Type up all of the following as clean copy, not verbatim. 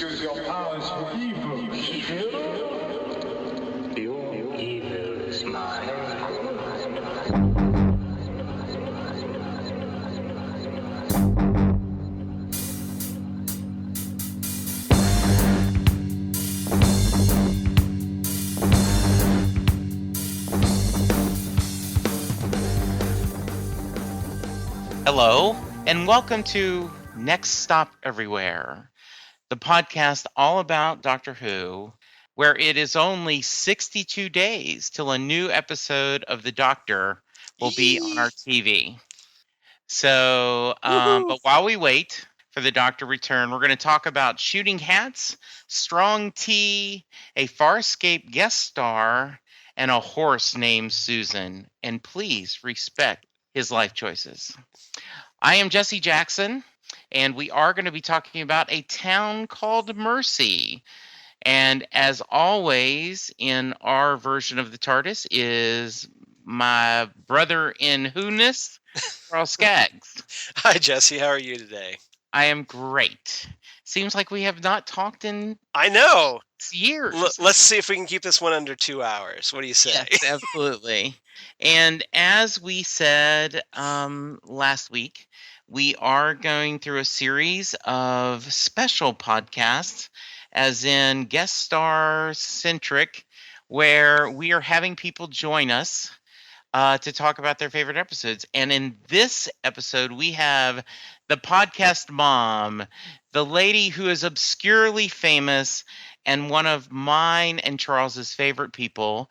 Use your powers for evil, Your evil is mine. Hello, and welcome to Next Stop Everywhere, the podcast all about Doctor Who, where it is only 62 days till a new episode of The Doctor will be on our TV. So, but while we wait for the Doctor return, we're going to talk about shooting hats, strong tea, a Farscape guest star, and a horse named Susan. And please respect his life choices. I am Jesse Jackson, and we are going to be talking about a town called Mercy. And as always, in our version of the TARDIS is my brother in who-ness, Charles Skaggs. Hi, Jesse. How are you today? I am great. Seems like we have not talked in I know. years. Let's see if we can keep this one under 2 hours. What do you say? Yes, absolutely. And as we said last week, we are going through a series of special podcasts, as in guest star centric, where we are having people join us to talk about their favorite episodes. And in this episode, we have the podcast mom, the lady who is obscurely famous and one of mine and Charles's favorite people,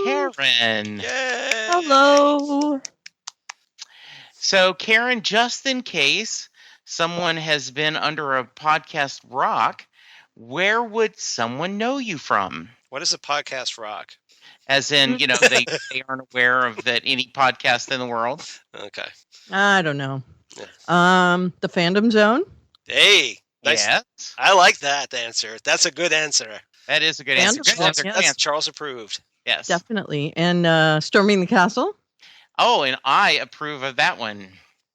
Karen. Yay! Hello. So, Karen, just in case someone has been under a podcast rock, where would someone know you from? What is a podcast rock? As in, you know, they aren't aware of that any podcast in the world. Okay. I don't know. Yeah. The Fandom Zone. Hey, nice. Yes, I like that answer. That's a good answer. that is a good answer. Good answer. Good That's answer. Charles approved. Yes. Definitely. And Storming the Castle. Oh, and I approve of that one.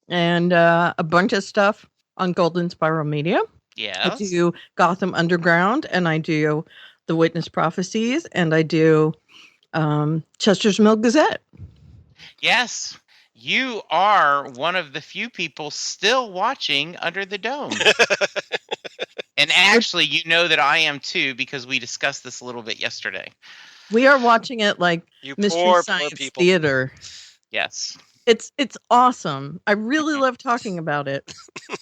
And a bunch of stuff on Golden Spiral Media. Yes. I do Gotham Underground, and I do The Witness Prophecies, and I do Chester's Mill Gazette. Yes. You are one of the few people still watching Under the Dome. And actually, you know that I am too, because we discussed this a little bit yesterday. We are watching it like You Mystery poor Science people. Theater. Yes. It's awesome. I really love talking about it.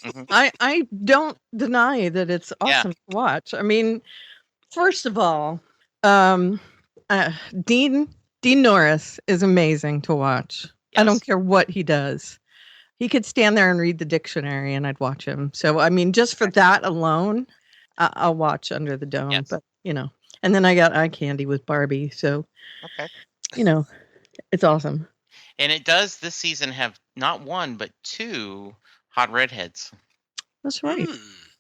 Mhm. I don't deny that it's Yeah. awesome to watch. I mean, first of all, Dean Norris is amazing to watch. I don't Yes. care what he does. He could stand there and read the dictionary, and I'd watch him. So, I mean, just for that alone, I'll watch Under the Dome. Yes. But and then I got eye candy with Barbie. So, Okay. it's awesome. And it does this season have not one, but two hot redheads. That's right.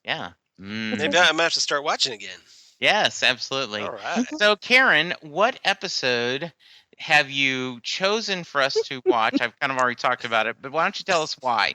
Yeah. Mm. Maybe I might have to start watching again. Yes, absolutely. All right. So, Karen, what episode have you chosen for us to watch? I've kind of already talked about it, but why don't you tell us why?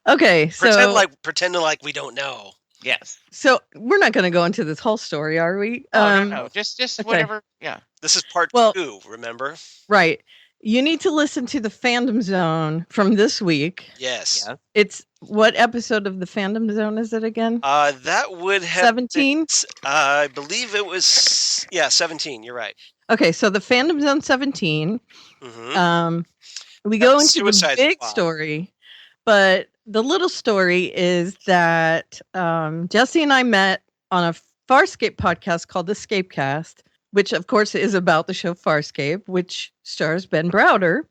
Okay, so Pretend like we don't know. Yes. So we're not going to go into this whole story, are we? No. Just okay. whatever. Yeah. This is part 2, remember? Right. You need to listen to the Fandom Zone from this week. Yes. Yes. It's what episode of the Fandom Zone is it again? That would have 17? I believe it was 17. You're right. Okay, so the Fandom Zone 17. Mm-hmm. We go That's into the Suicide big Squad. story, but the little story is that Jesse and I met on a Farscape podcast called the Scapecast, which of course is about the show Farscape, which stars Ben Browder.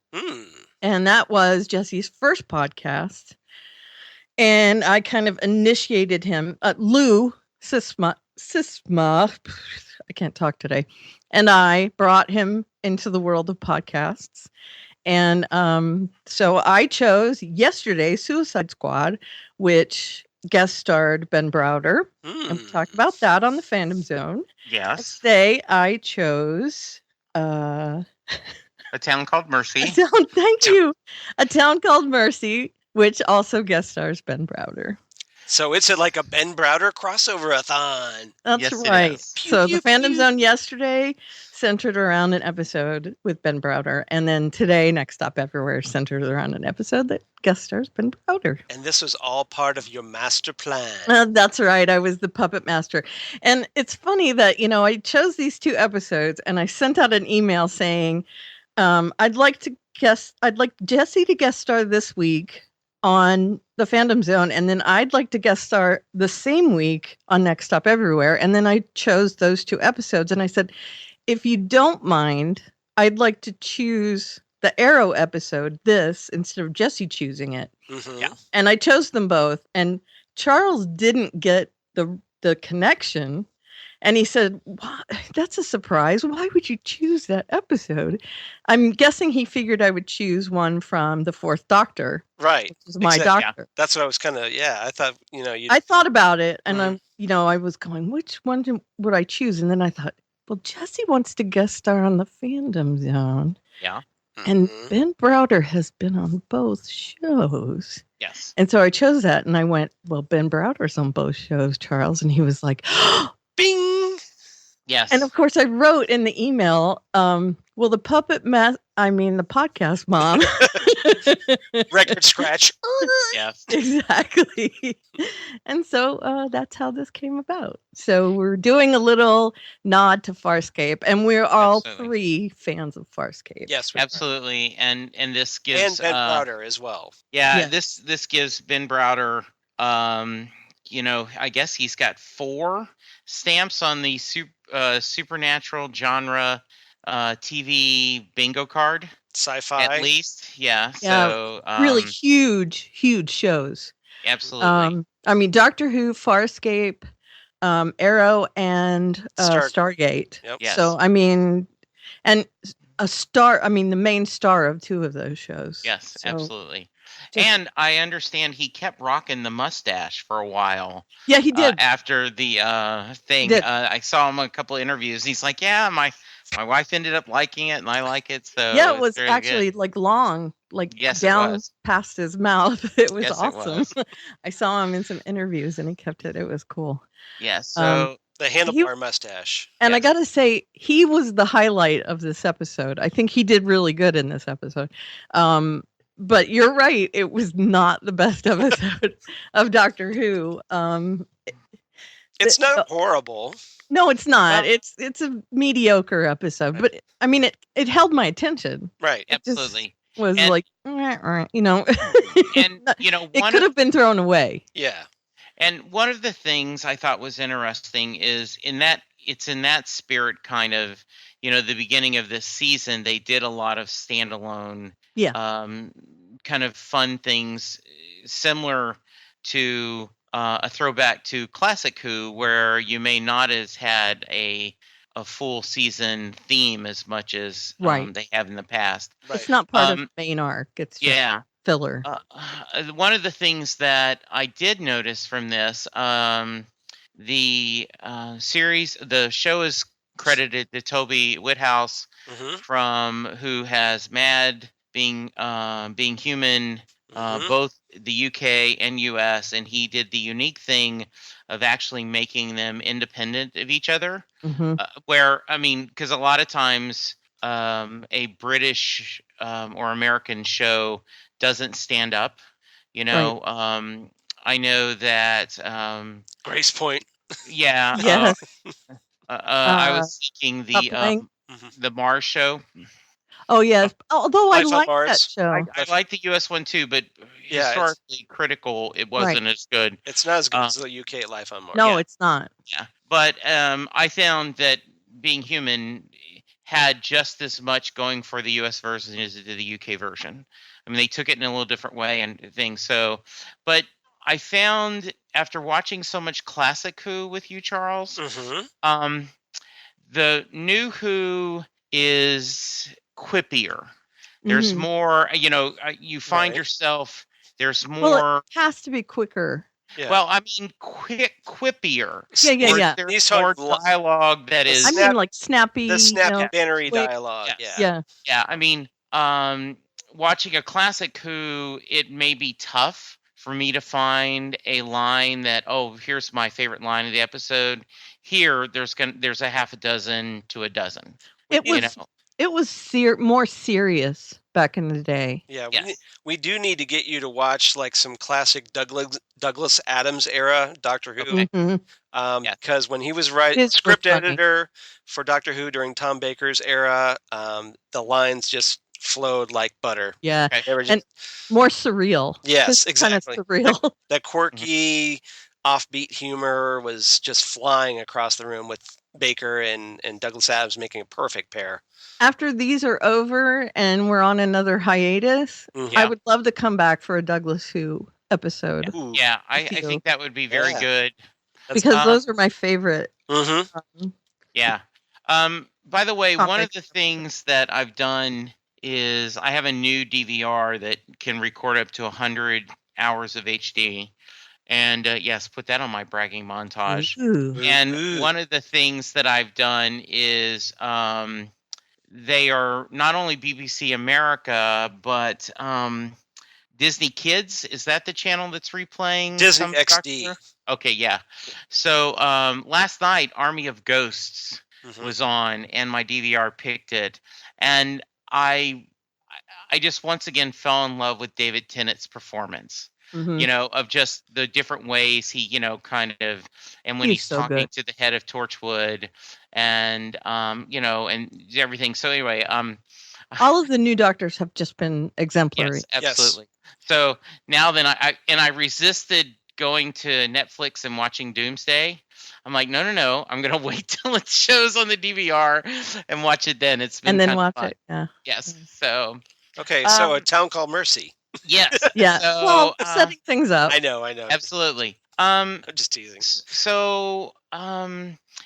And that was Jesse's first podcast. And I kind of initiated him. Lou Sisma, I can't talk today. And I brought him into the world of podcasts. And so I chose yesterday Suicide Squad, which guest starred Ben Browder. And we talked about that on the Fandom Zone. Yes. Today I chose A Town Called Mercy. Thank you. A Town Called Mercy, which also guest stars Ben Browder. So it's like a Ben Browder crossover-a-thon. That's Yes, it right. is. So Pew, the Fandom pew. Zone yesterday centered around an episode with Ben Browder, and then today, Next Stop Everywhere, centered around an episode that guest stars Ben Browder. And this was all part of your master plan. That's right. I was the puppet master. And it's funny that, I chose these 2 episodes and I sent out an email saying, I'd like Jesse to guest star this week on the Fandom Zone, and then I'd like to guest star the same week on Next Stop Everywhere. And then I chose those 2 episodes and I said, if you don't mind, I'd like to choose the Arrow episode, this, instead of Jesse choosing it. Mm-hmm. Yeah. And I chose them both. And Charles didn't get the connection. And he said, that's a surprise. Why would you choose that episode? I'm guessing he figured I would choose one from the 4th Doctor. Right. Which is my Exactly. doctor. That's what I was kind of, I thought, I thought about it. And Mhm. I was going, which one would I choose? And then I thought, well, Jesse wants to guest star on the Fandom Zone. Yeah. And Mhm. Ben Browder has been on both shows. Yes. And so I chose that. And I went, well, Ben Browder's on both shows, Charles. And he was like, Bing! Yes. and of course I wrote in the email, well, the podcast mom. Record scratch. Yes. Exactly. And so that's how this came about. So we're doing a little nod to Farscape, and we're all Absolutely. 3 fans of Farscape. Yes. we are. Absolutely. And this And gives Ben Browder as well. Yeah, Yeah. this gives Ben Browder I guess he's got 4 stamps on the supernatural genre TV bingo card Sci-fi. at least. Yeah. Yeah, So Really huge shows. absolutely. Doctor Who, Farscape, Arrow, and Stargate. Yep. Yes. So and a star. The main star of 2 of those shows. Yes, So, absolutely. just- And I understand he kept rocking the mustache for a while Yeah, he did. after the thing. Did. I saw him in a couple of interviews. He's like, yeah, my wife ended up liking it, and I like it. So Yeah, it it's was really actually good. long, Yes, it down was. past his mouth. It was Yes, it awesome. was. I saw him in some interviews, and he kept it. It was cool. Yeah. So The handlebar mustache. And I Yes. got to say, he was the highlight of this episode. I think he did really good in this episode. But you're right; it was not the best episode of Doctor Who. It's not horrible. No, it's not. Well- It's a mediocre episode, but it held my attention. right, It just absolutely. was And- like, And it one could have been thrown away. Yeah. And one of the things I thought was interesting is it's in that spirit kind of, the beginning of this season, they did a lot of standalone, kind of fun things similar to a throwback to Classic Who, where you may not have had a full season theme as much as Right. they have in the past. Right. It's not part of Um, the main arc. It's just Yeah. filler. One of the things that I did notice from this, the show is credited to Toby Whithouse, Mm-hmm. from who has Mad, Being Human, Mhm. both the UK and US, and he did the unique thing of actually making them independent of each other. Mhm. Because a lot of times a British or American show doesn't stand up. I know that. Grace Point. Yeah. Yes. I was thinking Coupling. the Mars show. Oh yes. Although I Life on like that Mars. show. I like the US one too, but Yeah, it's- historically critical, it wasn't as good. It's not as good as the UK Life on Mars. No, yeah. it's not. Yeah, but I found that Being Human had just as much going for the US version as it did the UK version. They took it in a little different way and things. So, but I found after watching so much Classic Who with you, Charles, Mm-hmm. the new Who is quippier. There's Mhm. more, you find Right. yourself, there's more. Well, it has to be quicker. Yeah. Well, quippier. Yeah, yeah, Or yeah. There's He's more talking dialogue that the is. I snap- mean, like snappy. the snap bannery quick. dialogue. Yes. Yeah. Yeah. Yeah, watching a Classic Who, it may be tough for me to find a line that, oh, here's my favorite line of the episode. Here, there's a half a dozen to a dozen. It You was know, it was more serious back in the day. Yeah, yes. we do need to get you to watch like some classic Douglas Adams era Doctor Who. Okay. Mhm. Yes. Because when he was His script was funny. editor for Doctor Who during Tom Baker's era, the lines just flowed like butter. Yeah, Okay. They were just and more surreal. Yes, Just kind of exactly. surreal. that quirky, offbeat humor was just flying across the room with Baker and Douglas Adams making a perfect pair. After these are over and we're on another hiatus, Mhm. Yeah. I would love to come back for a Douglas Who episode Ooh. Yeah, I Thank you. think that would be very Yeah. good. because those are my favorite. Mm-hmm. Yeah. By the way, one of Topic. the things that I've done is I have a new DVR that can record up to 100 hours of HD. And yes, put that on my bragging montage. Ooh. And Ooh. one of the things that I've done is they are not only BBC America, but Disney Kids. Is that the channel that's replaying Disney some XD. Doctor? Okay, yeah. So last night, Army of Ghosts Mhm. was on, and my DVR picked it, and I just once again fell in love with David Tennant's performance. Mhm. You know, of just the different ways he, kind of, and when He's he's so talking good. to the head of Torchwood, and and everything. So anyway, All of the new doctors have just been exemplary. yes, absolutely. So now then, I resisted going to Netflix and watching Doomsday. I'm like, no, I'm gonna wait till it shows on the DVR and watch it then. It's been And then kind of watch fun. it. Yeah. Yes. So Okay, so A Um, Town Called Mercy. yes. Yeah. So, well, setting things up. I know. absolutely. I'm just teasing. So,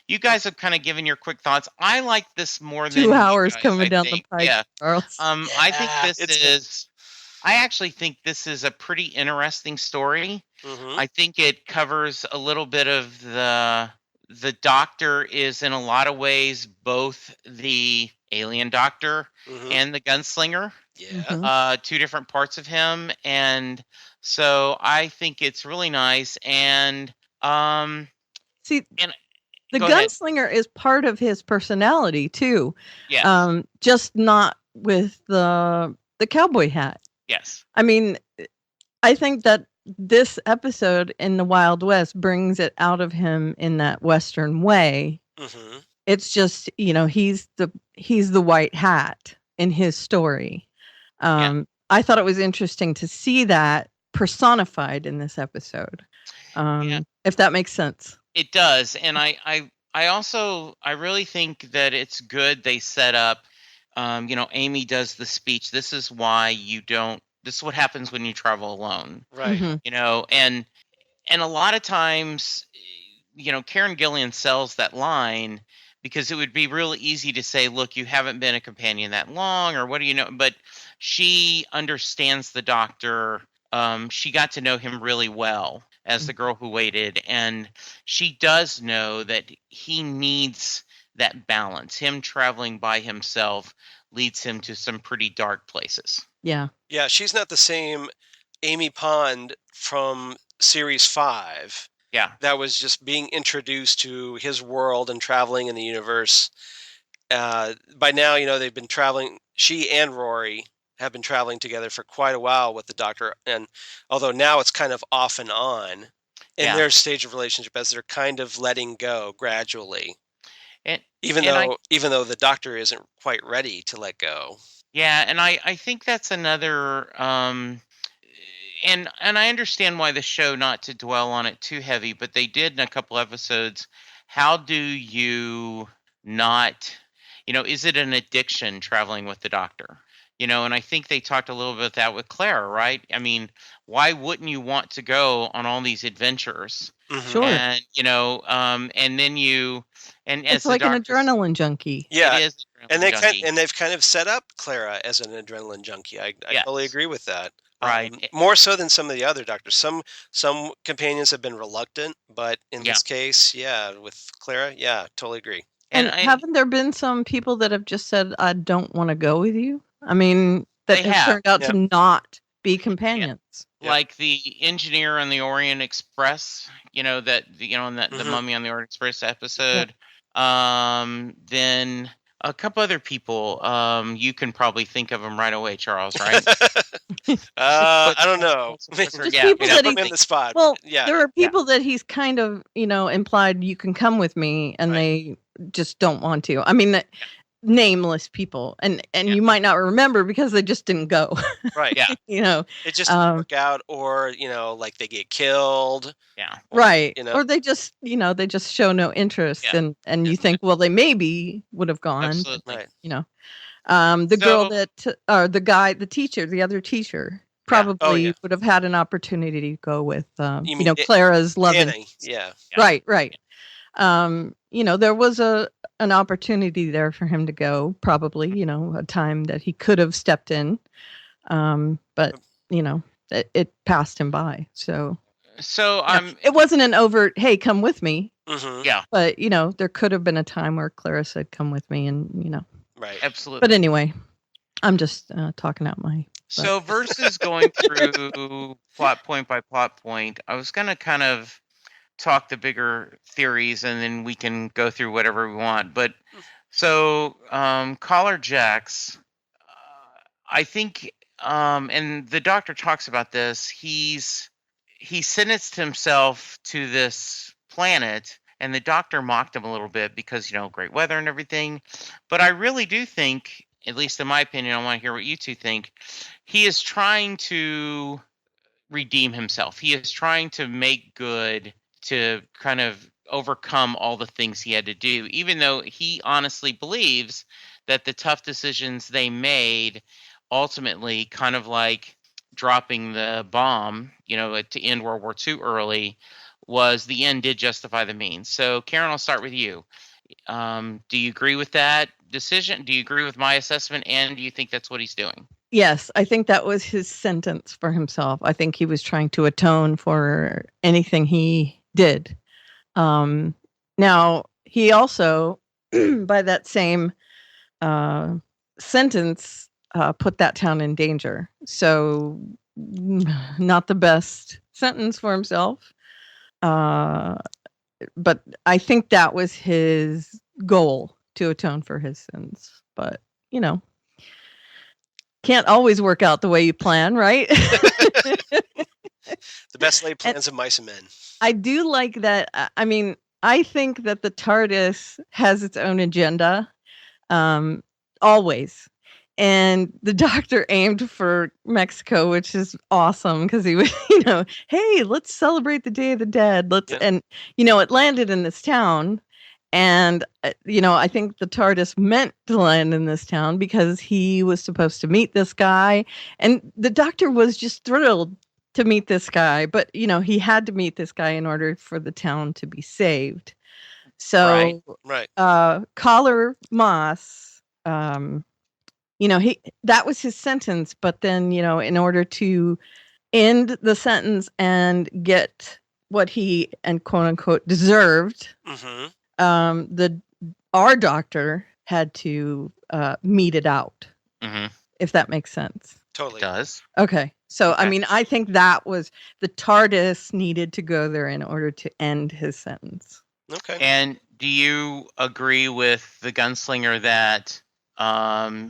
you guys have kind of given your quick thoughts. I like this more than 2 you hours guys, coming I down think. the pipe, Yeah. Charles. I think it's I actually think this is a pretty interesting story. Mhm. I think it covers a little bit of the Doctor is in a lot of ways both the alien Doctor Mhm. and the gunslinger. Yeah. Mhm. Two different parts of him, and so I think it's really nice. And See, and the go ahead. gunslinger is part of his personality too. Yes, Just not with the cowboy hat. yes, I mean, I think that this episode in the Wild West brings it out of him in that Western way. Mhm. It's just, he's the white hat in his story. I thought it was interesting to see that personified in this episode. If that makes sense. it does. And I also I really think that it's good they set up. Amy does the speech. This is why you don't. This is what happens when you travel alone. Right. Mhm. And a lot of times, Karen Gillan sells that line because it would be really easy to say, look, you haven't been a companion that long, or what do you know? But she understands the Doctor. She got to know him really well as the girl who waited, and she does know that he needs that balance. Him traveling by himself leads him to some pretty dark places. Yeah. Yeah, she's not the same Amy Pond from series 5 Yeah. that was just being introduced to his world and traveling in the universe. By now, they've been traveling. She and Rory have been traveling together for quite a while with the Doctor, and although now it's kind of off and on in Yeah. their stage of relationship as they're kind of letting go gradually, And even and though the Doctor isn't quite ready to let go. Yeah, and I think that's another and I understand why the show, not to dwell on it too heavy, but they did in a couple episodes. How do you not, is it an addiction traveling with the Doctor? And I think they talked a little bit about that with Clara, right? I mean, why wouldn't you want to go on all these adventures? Mhm. Sure. And and then and as It's the like an Doctor, adrenaline junkie. Yeah, it is and adrenaline junkie. they've kind of set up Clara as an adrenaline junkie. I totally Yes. agree with that. Right. More so than some of the other Doctors. Some companions have been reluctant, but in Yeah. this case, yeah, with Clara, yeah, totally agree. And And haven't there been some people that have just said, I don't want to go with you? I mean, that They have have, turned out yeah. to not be companions. like the engineer on the Orient Express, in that the Mummy on the Orient Express episode. Then a couple other people. You can probably think of them right away, Charles. Right? I don't know. Just people that put me on the spot. Well, yeah, there are people that he's kind of, implied you can come with me, and they just don't want to. I mean, nameless people, and you might not remember because they just didn't go. Right. Yeah. It just didn't work out, or like they get killed. Yeah. Right. Or they just, they just show no interest, and you think, well, they maybe would have gone. Absolutely. Right. The girl or the guy, the teacher, the other teacher, probably would have had an opportunity to go with, Clara's loving. Annie. Yeah. Right. There was an opportunity there for him to go, probably, a time that he could have stepped in. But, it passed him by. So it wasn't an overt, hey, come with me. Mm-hmm. Yeah. But, there could have been a time where Clara said, come with me, and, Right. Absolutely. But anyway, I'm just talking out my... So versus going through plot point by plot point, I was going to kind of talk the bigger theories, and then we can go through whatever we want. But so Collar Jacks, I think, and the doctor talks about this, he sentenced himself to this planet, and the doctor mocked him a little bit because, great weather and everything. But I really do think, at least in my opinion, I want to hear what you two think, he is trying to redeem himself. He is trying to make good, to kind of overcome all the things he had to do, even though he honestly believes that the tough decisions they made ultimately, kind of like dropping the bomb, to end World War II early, was the end did justify the means. So Karen, I'll start with you. Do you agree with that decision? Do you agree with my assessment? And do you think that's what he's doing? Yes, I think that was his sentence for himself. I think he was trying to atone for anything he did. Now, he also, by that same sentence, put that town in danger. So, not the best sentence for himself. But I think that was his goal, to atone for his sins. But, can't always work out the way you plan, right? The best laid plans of mice and men. I do like that. I mean, I think that the TARDIS has its own agenda, always. And the doctor aimed for Mexico, which is awesome because he was, hey, let's celebrate the Day of the Dead. And, it landed in this town. And, I think the TARDIS meant to land in this town because he was supposed to meet this guy. And the doctor was just thrilled to meet this guy. But, he had to meet this guy in order for the town to be saved. So, Collar Moss, that was his sentence. But then, in order to end the sentence and get what he, and quote unquote, deserved, our doctor had to mete it out, if that makes sense. Totally. It does. Okay. So, I mean, I think that was the TARDIS needed to go there in order to end his sentence. Okay. And do you agree with the gunslinger that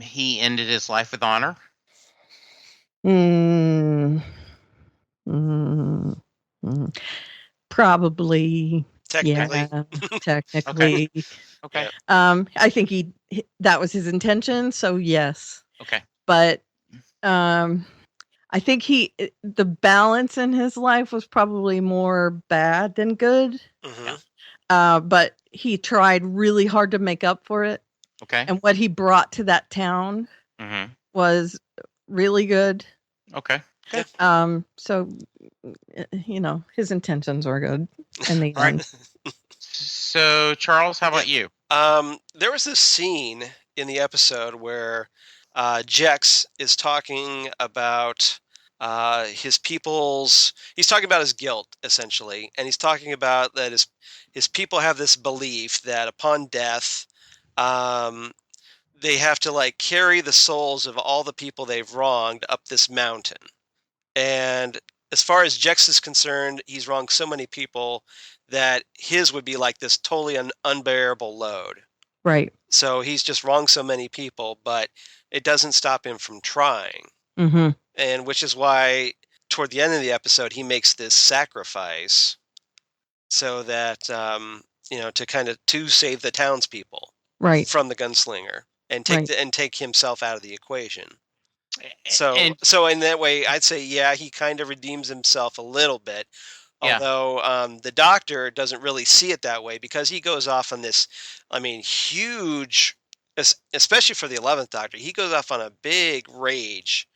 he ended his life with honor? Probably. Technically. Yeah, technically. Okay. I think that was his intention, so yes. Okay. But I think the balance in his life was probably more bad than good. But he tried really hard to make up for it. Okay. And what he brought to that town was really good. Okay. Good. So, his intentions were good in the end. So, Charles, how about you? There was this scene in the episode where Jex is talking about his people's. He's talking about his guilt, essentially, and he's talking about that his people have this belief that upon death, they have to carry the souls of all the people they've wronged up this mountain, and as far as Jex is concerned, he's wronged so many people that his would be like this totally unbearable load. Right. So he's just wronged so many people, but it doesn't stop him from trying. Mm-hmm. And which is why toward the end of the episode, he makes this sacrifice so that, to save the townspeople Right. from the gunslinger and take himself out of the equation. So in that way, I'd say, yeah, he kind of redeems himself a little bit. Yeah. Although the Doctor doesn't really see it that way because he goes off on this, huge, especially for the 11th Doctor, he goes off on a big rant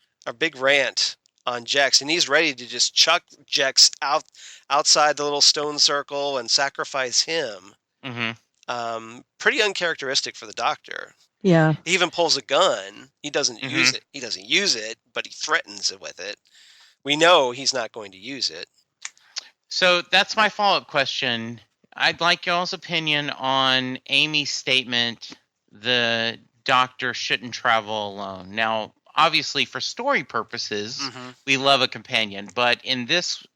on Jex, and he's ready to just chuck Jex outside the little stone circle and sacrifice him. Mm-hmm. Pretty uncharacteristic for the Doctor. Yeah. He even pulls a gun. He doesn't use it. He doesn't use it, but he threatens it with it. We know he's not going to use it. So that's my follow-up question. I'd like y'all's opinion on Amy's statement, the Doctor shouldn't travel alone. Now, obviously, for story purposes, we love a companion. But in this,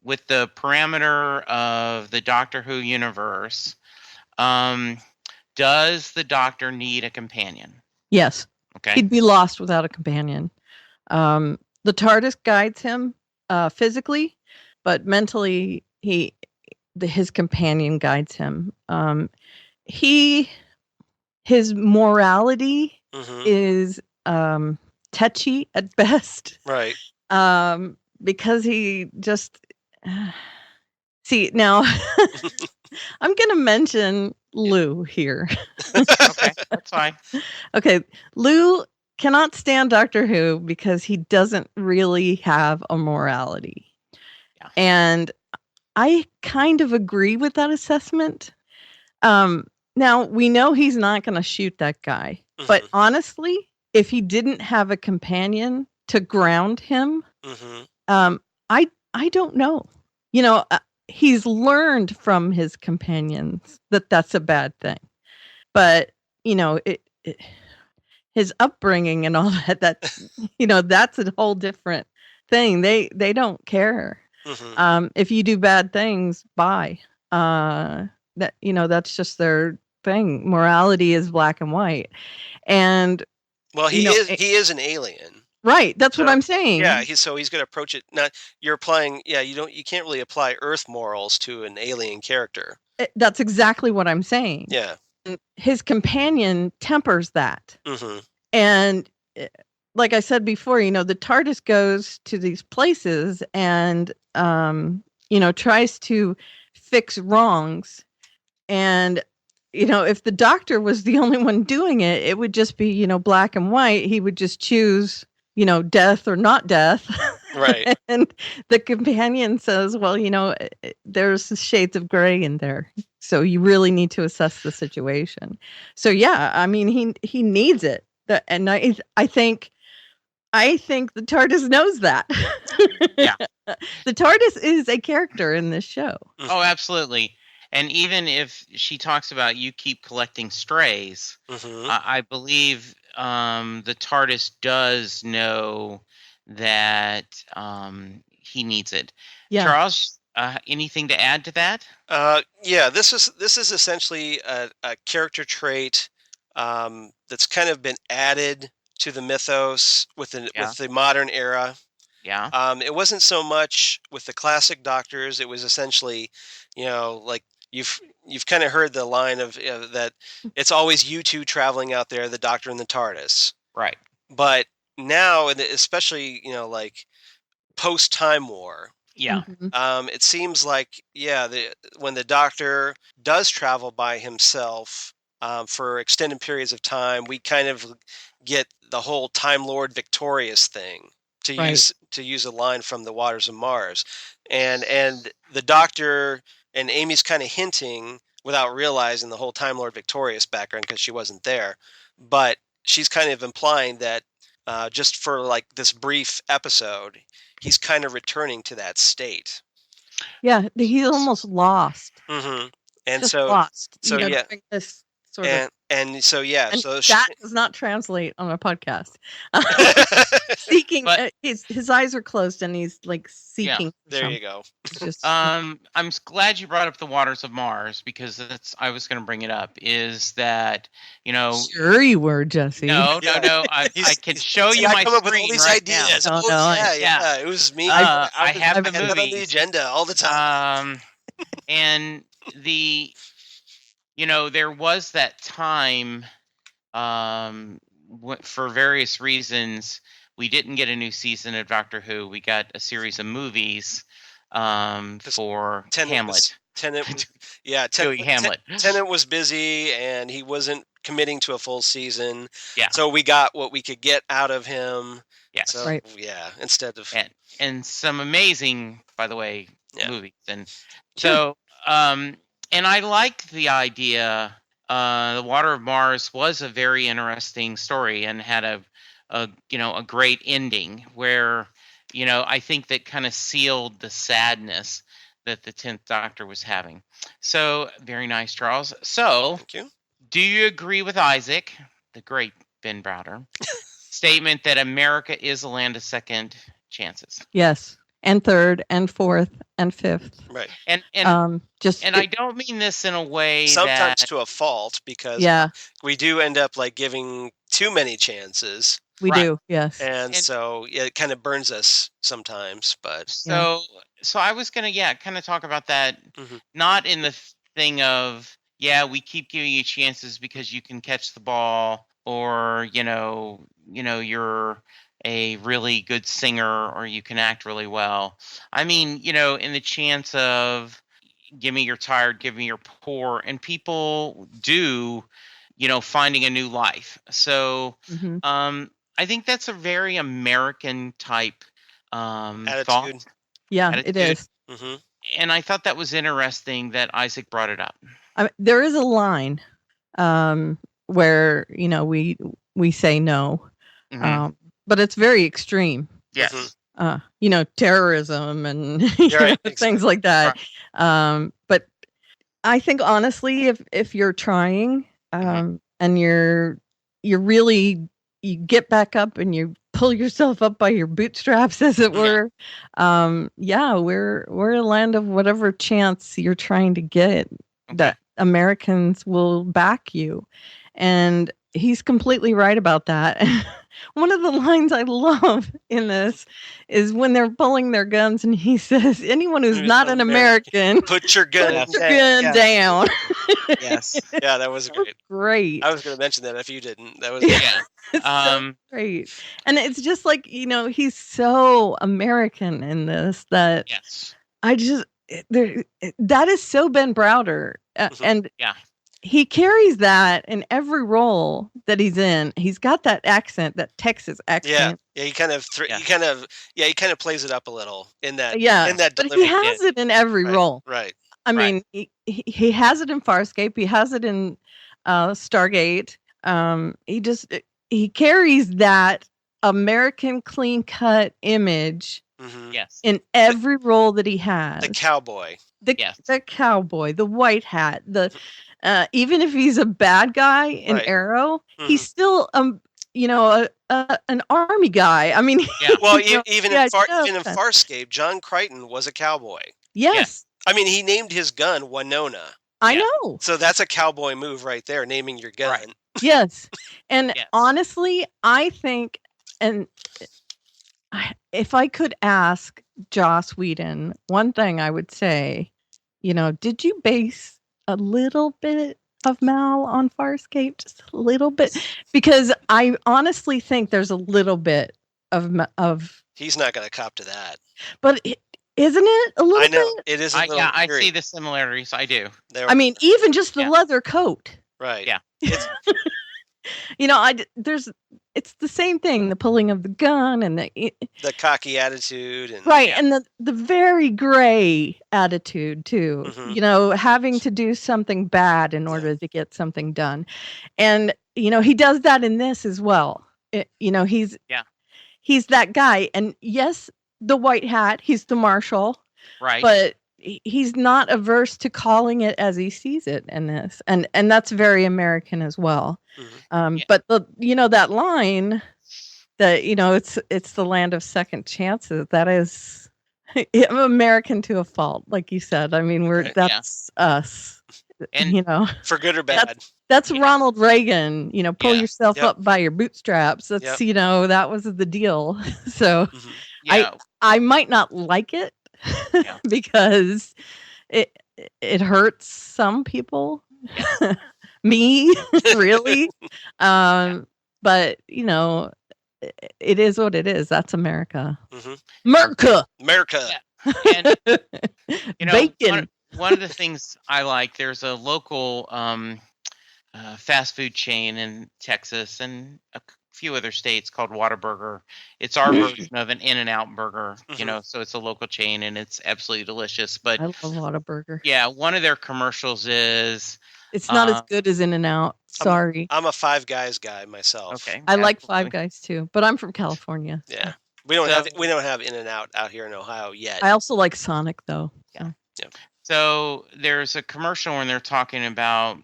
with the parameter of the Doctor Who universe, does the Doctor need a companion? Yes. Okay. He'd be lost without a companion. The TARDIS guides him physically, but mentally, his companion guides him. His morality is touchy at best, right? Because he just see now. I'm going to mention Lou here. Okay, that's fine. Okay, Lou cannot stand Doctor Who because he doesn't really have a morality. Yeah. And I kind of agree with that assessment. Now, we know he's not going to shoot that guy. But honestly, if he didn't have a companion to ground him, I don't know. He's learned from his companions that that's a bad thing. But, his upbringing and all that, that's a whole different thing. They don't care. If you do bad things, bye. That's just their thing. Morality is black and white. And well, he is an alien. Right, that's what I'm saying. Yeah, he's going to approach it. Not you're applying. Yeah, you can't really apply Earth morals to an alien character. That's exactly what I'm saying. Yeah, his companion tempers that. And like I said before, the TARDIS goes to these places and tries to fix wrongs. And if the Doctor was the only one doing it, it would just be black and white. He would just choose death or not death. Right. And the companion says, well, there's shades of gray in there. So you really need to assess the situation. So yeah, he needs it. And I think the TARDIS knows that. Yeah. The TARDIS is a character in this show. Oh, absolutely. And even if she talks about you keep collecting strays, I believe the TARDIS does know that he needs it. Yeah. Charles, anything to add to that? Yeah, this is essentially a character trait that's kind of been added to the mythos with the modern era. Yeah. It wasn't so much with the classic Doctors. It was essentially, like you've kind of heard the line of that it's always you two traveling out there, the Doctor and the TARDIS. Right. But now, and especially like post Time War. Yeah. It seems like when the Doctor does travel by himself for extended periods of time, we kind of get the whole Time Lord victorious thing, to use a line from The Waters of Mars, and the Doctor and Amy's kind of hinting without realizing the whole Time Lord victorious background because she wasn't there, but she's kind of implying that just for like this brief episode, he's kind of returning to that state. Yeah, he's almost lost. And just so lost. So yeah, this sort of And so, yeah, And so that does not translate on a podcast. Seeking, But- his eyes are closed and he's like seeking. for there you something. go. It's just, I'm glad you brought up the waters of Mars, because I was going to bring it up. Is that sure you were, Jesse. No, Yeah. I He's- can show See, you I my come up with all screen these right ideas. now. Oh, No, yeah. It was me. I was- have the had that on the movies. agenda all the time. And there was that time, for various reasons, we didn't get a new season of Doctor Who. We got a series of movies for Hamlet. Tennant was, Doing Hamlet. Tennant was busy and he wasn't committing to a full season. Yeah. So we got what we could get out of him. Yes. So, Right. yeah, instead of And some amazing, by the way, Yeah. movies. And so, and I like the idea. The Water of Mars was a very interesting story and had a great ending where, I think that kind of sealed the sadness that the 10th Doctor was having. So, very nice, Charles. So, thank you. do you agree with Isaac, the great Ben Browder, statement that America is a land of second chances? Yes, and third, and fourth, and fifth. Right. And I don't mean this in a way Sometimes that to a fault because yeah, we do end up like giving too many chances. we Right. do. Yes. And so it kind of burns us sometimes, but so I was gonna kind of talk about that, Mhm. not in the thing of we keep giving you chances because you can catch the ball, or you're a really good singer, or you can act really well. I mean, in the chance of give me you're tired, give me you're poor, and people do, finding a new life. So Mhm. I think that's a very American type attitude. thought. Yeah, attitude. it is. Hmm. And I thought that was interesting that Isaac brought it up. There is a line where we say no, Mhm. but it's very extreme. Yes. Terrorism and Right, things like that. But I think honestly, if you're trying and you're really, you get back up and you pull yourself up by your bootstraps, as it were. We're a land of whatever chance you're trying to get, that Americans will back you. And he's completely right about that. One of the lines I love in this is when they're pulling their guns and he says, anyone who's not an American, Put your gun, put your gun down. Yes. Yeah, that was great. Great. I was going to mention that if you didn't. That was It's so great. And it's just like, he's so American in this that Yes. that is so Ben Browder. And he carries that in every role that he's in. He's got that accent, that Texas accent. Yeah, he kind of plays it up a little in that. Yeah, in that but delivery. he has it in every role. Right. I mean, he has it in Farscape. He has it in Stargate. He carries that American clean cut image Mm-hmm. Yes. in every role that he has. The cowboy. The cowboy, the white hat, even if he's a bad guy in Arrow, he's still an army guy. I mean, Well, even in Farscape, John Crichton was a cowboy. Yes. I mean, he named his gun Winona. I know. So that's a cowboy move right there, naming your gun. Right. Yes. And honestly, I think, if I could ask Joss Whedon one thing, I would say, did you base a little bit of Mal on Farscape? Just a little bit? Because I honestly think there's a little bit of He's not going to cop to that. But isn't it a little I know. bit? It is a little I eerie. see the similarities. I do. There- I mean, even just the leather coat. Right. Yeah. It's the same thing, the pulling of the gun and The cocky attitude. And and the very gray attitude too. Mhm. Having to do something bad in order to get something done. And he does that in this as well. He's that guy. And yes, the white hat, he's the marshal. Right. But he's not averse to calling it as he sees it in this, and that's very American as well. Mhm. But that line that it's the land of second chances. That is American to a fault, like you said. I mean, that's us. And for good or bad. That's Ronald Reagan. Pull yourself Yep. up by your bootstraps. That's that was the deal. So I might not like it because it hurts some people. Me, really. But it is what it is. That's America. America. And bacon. One of the things I like, there's a local fast food chain in Texas and a few other states called Whataburger. It's our version of an In-N-Out burger, so it's a local chain and it's absolutely delicious. But I love Whataburger. Yeah, one of their commercials is it's not as good as In-N-Out. Sorry. I'm a Five Guys guy myself. Okay. I like Five Guys too, but I'm from California. Yeah. We don't have In-N-Out out here in Ohio yet. I also like Sonic though. Yeah. So there's a commercial when they're talking about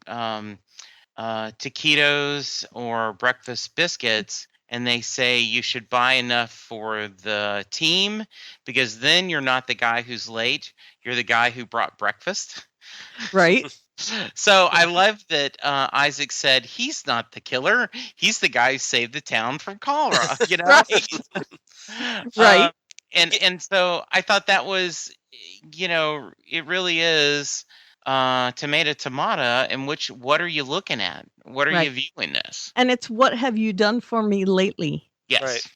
taquitos or breakfast biscuits, and they say you should buy enough for the team because then you're not the guy who's late. You're the guy who brought breakfast. Right. So I love that Isaac said he's not the killer. He's the guy who saved the town from cholera. Right. And so I thought that was, it really is tomato. And what are you looking at? What are you viewing this? And it's what have you done for me lately? Yes.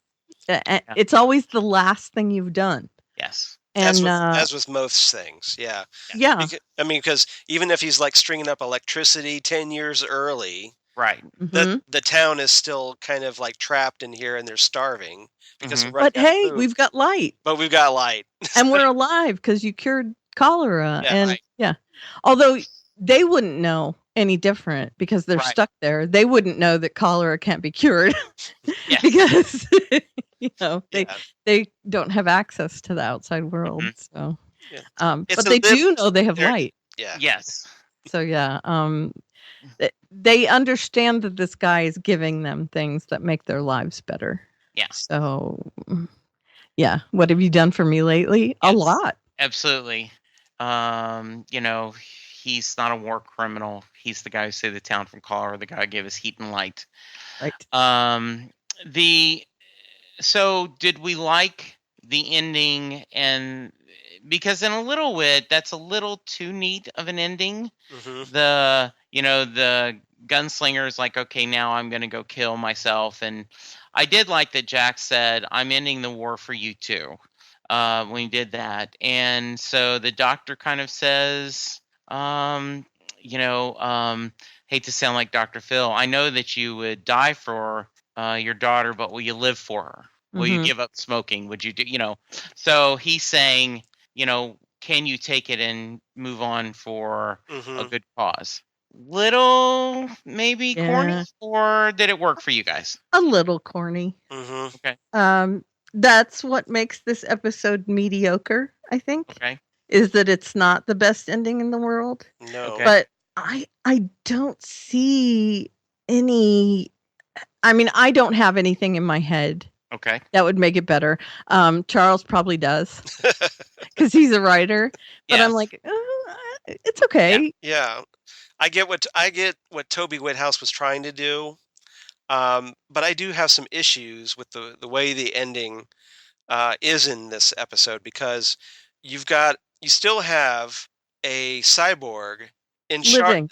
Right. It's always the last thing you've done. Yes. And as with most things, yeah. Because even if he's like stringing up electricity 10 years early, right, the town is still kind of like trapped in here and they're starving because. But hey, we've got light. But we've got light, and we're alive because you cured cholera. Although they wouldn't know any different because they're stuck there. They wouldn't know that cholera can't be cured because they don't have access to the outside world. So, but they do know they have light. Yeah. Yes. So they understand that this guy is giving them things that make their lives better. Yeah. So, what have you done for me lately? Yes. A lot. Absolutely. He's not a war criminal. He's the guy who saved the town from cholera, the guy who gave us heat and light. Right. So did we like the ending? And because in a little bit, that's a little too neat of an ending. The gunslinger's like, okay, now I'm going to go kill myself. And I did like that Jack said, I'm ending the war for you too. When he did that. And so the doctor kind of says, hate to sound like Dr. Phil, I know that you would die for your daughter, but will you live for her? Will you give up smoking? Would you do, So he's saying, can you take it and move on for a good cause? Little maybe corny, or did it work for you guys? A little corny. Okay. That's what makes this episode mediocre, I think. Okay. Is that it's not the best ending in the world. No. Okay. But I don't see any. I mean, I don't have anything in my head. Okay. That would make it better. Charles probably does because he's a writer. But I'm like, it's okay. Yeah. I get what Toby Whithouse was trying to do. But I do have some issues with the way the ending is in this episode because you still have a cyborg in charge,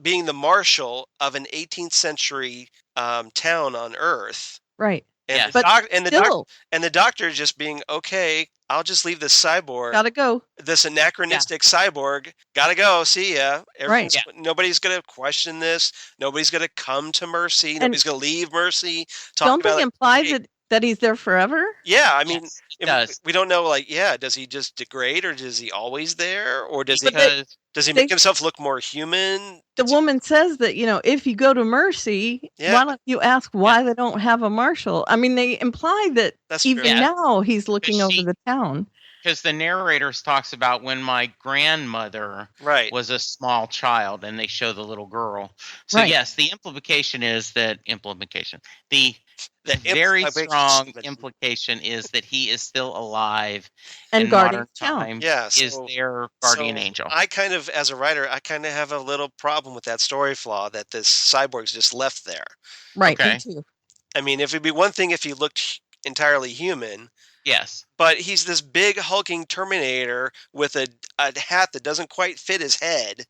being the marshal of an 18th century town on Earth, right? And the doctor just being okay. I'll just leave this cyborg. Gotta go. This anachronistic cyborg. Gotta go. See ya. Nobody's gonna question this. Nobody's gonna come to Mercy. Nobody's gonna leave Mercy. Don't they imply that he's there forever? Yeah, I mean, we don't know. Like, does he just degrade, or is he always there, or does he make himself look more human? The woman says that if you go to Mercy, why don't you ask why they don't have a marshal? I mean, they imply that even now he's looking over the town. because the narrator talks about when my grandmother Right. was a small child, and they show the little girl. So Right. yes, the implication is that the The very implication- strong implication is that he is still alive And in guardian modern of town. times. Yeah, is so- their guardian So angel. I kind of, as a writer, I kind of have a little problem with that story flaw that this cyborg's just left there. Right. Okay. Me too. I mean, if it'd be one thing if he looked entirely human, Yes. but he's this big hulking Terminator with a hat that doesn't quite fit his head,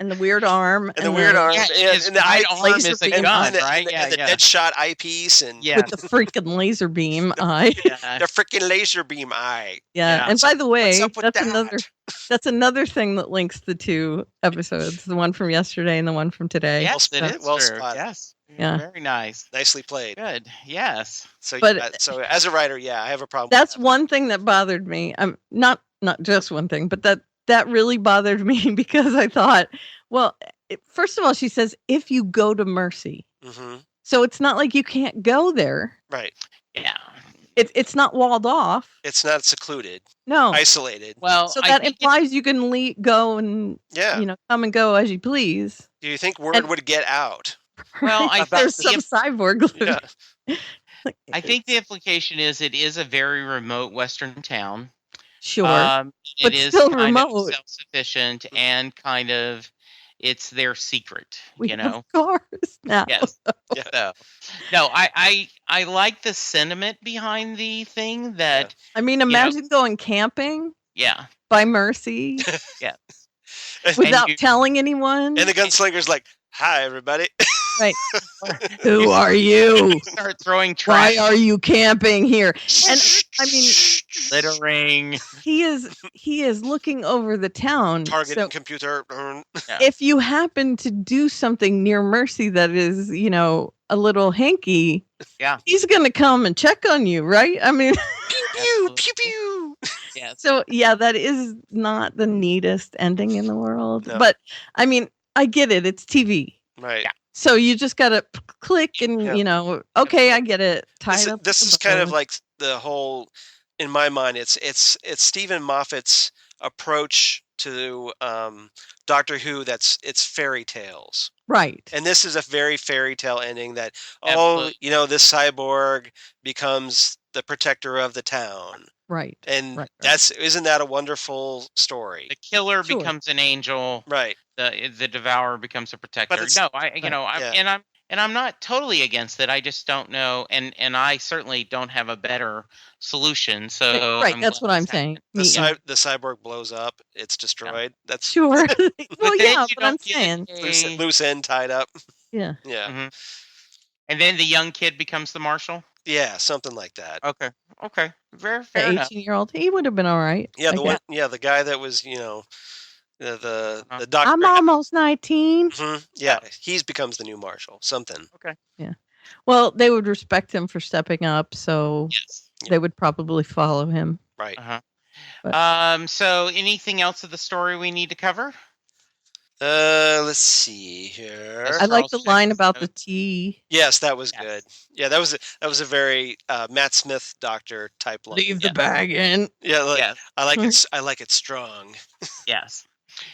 And the weird arm. and the weird arm, Yeah, and, his and the right eye- arm laser is a beam gun, and the, right? and the, Yeah, and the yeah. Deadshot eyepiece, and Yeah. With the freaking laser beam eye. Yeah. the freaking laser beam eye. Yeah. Yeah. And by the way, What's up with that's that? another thing that links the two episodes, the one from yesterday and the one from today. Yes, it spotted, is well true. spotted. Yes. Yeah. Very nice. Nicely played. Good. Yes. So, But- so as a writer, yeah, I have a problem. That's with one thing that bothered me. Not just one thing, but that really bothered me because I thought, well, first of all, she says, if you go to Mercy. that. Hmm. So it's not like you can't go there. Right. Yeah. It's not walled off. It's not secluded, No. isolated. Well, So I that think implies you can go and Yeah. come and go as you please. Do you think word And- would get out? Well, I If there's think some cyborg living. Yeah. I think the implication is it is a very remote Western town. Sure. It But is still kind remote. of self-sufficient and kind of it's their secret, We you have know. cars now. Yes. Yeah. So, no, I like the sentiment behind the thing that I mean, imagine going camping yeah. by Mercy Yeah. without you- telling anyone. And the gunslinger's like, "Hi, everybody." Who are you? Start throwing trash, Why are you camping here? And I mean, littering. he is looking over the town. Targeting So computer. if you happen to do something near Mercy that is, a little hinky, Yeah. he's gonna come and check on you, right? I mean, Pew pew pew. Yes. so yeah, that is not the neatest ending in the world. No. But I mean, I get it. It's TV. Right. Yeah. So you just gotta click and Yeah. okay, I get it. Tied This up is the kind of bow. like the whole. In my mind, it's Stephen Moffat's approach to Doctor Who. It's fairy tales. right. And this is a very fairy tale ending that, Absolutely. this cyborg becomes the protector of the town. Right. And Right. isn't that a wonderful story? The killer Sure. becomes an angel. Right. The devourer becomes a protector. it's- No, I'm not totally against it. I just don't know, and I certainly don't have a better solution. So Right. I'm That's glad what I'm it's saying. happening. The cyborg blows up. It's destroyed. That's Sure. well, then yeah, you but I'm don't get saying, a- loose end tied up. yeah. Yeah. Mhm. And then the young kid becomes the marshal. Yeah, something like that. Okay. Fair The enough. 18-year-old, he would have been all right. Yeah, I the guess. one. Yeah, the guy that was, the Uh-huh. doctor. I'm almost 19. Mhm. Yeah, he becomes the new marshal. Something. Well, they would respect him for stepping up, so Yes. they would probably follow him. Right. Uh-huh. But- So anything else of the story we need to cover? Let's see here. Yes. I like the Charles line Dickens about the note. tea. Yes, that was Yes. good. Yeah, that was a very Matt Smith doctor type line. Leave the Yeah. bag in. Yeah, like, Yes. I like it. I like it strong. Yes.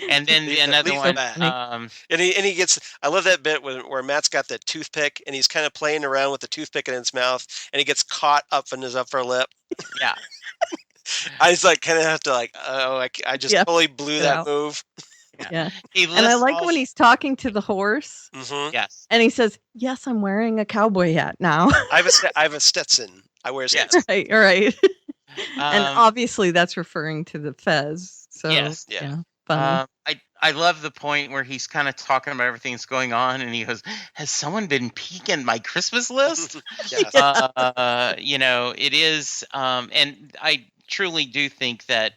And then Leave the- another leave the one. bag. Um, And he gets. I love that bit where Matt's got the toothpick and he's kind of playing around with the toothpick in his mouth and he gets caught up in his upper lip. yeah. I just kind of have to I just Yeah. totally blew Get that out. move. Yeah. He And I lists like all- when he's talking to the horse Hmm. Yes. and he says, "Yes, I'm wearing a cowboy hat now." I have a Stetson. I wear a Yes. Stetson. right, right. And Um, obviously that's referring to the fez. So Yes. Yeah. fun. I love the point where he's kind of talking about everything that's going on, and he goes, "Has someone been peeking my Christmas list?" Yes. It is, and I truly do think that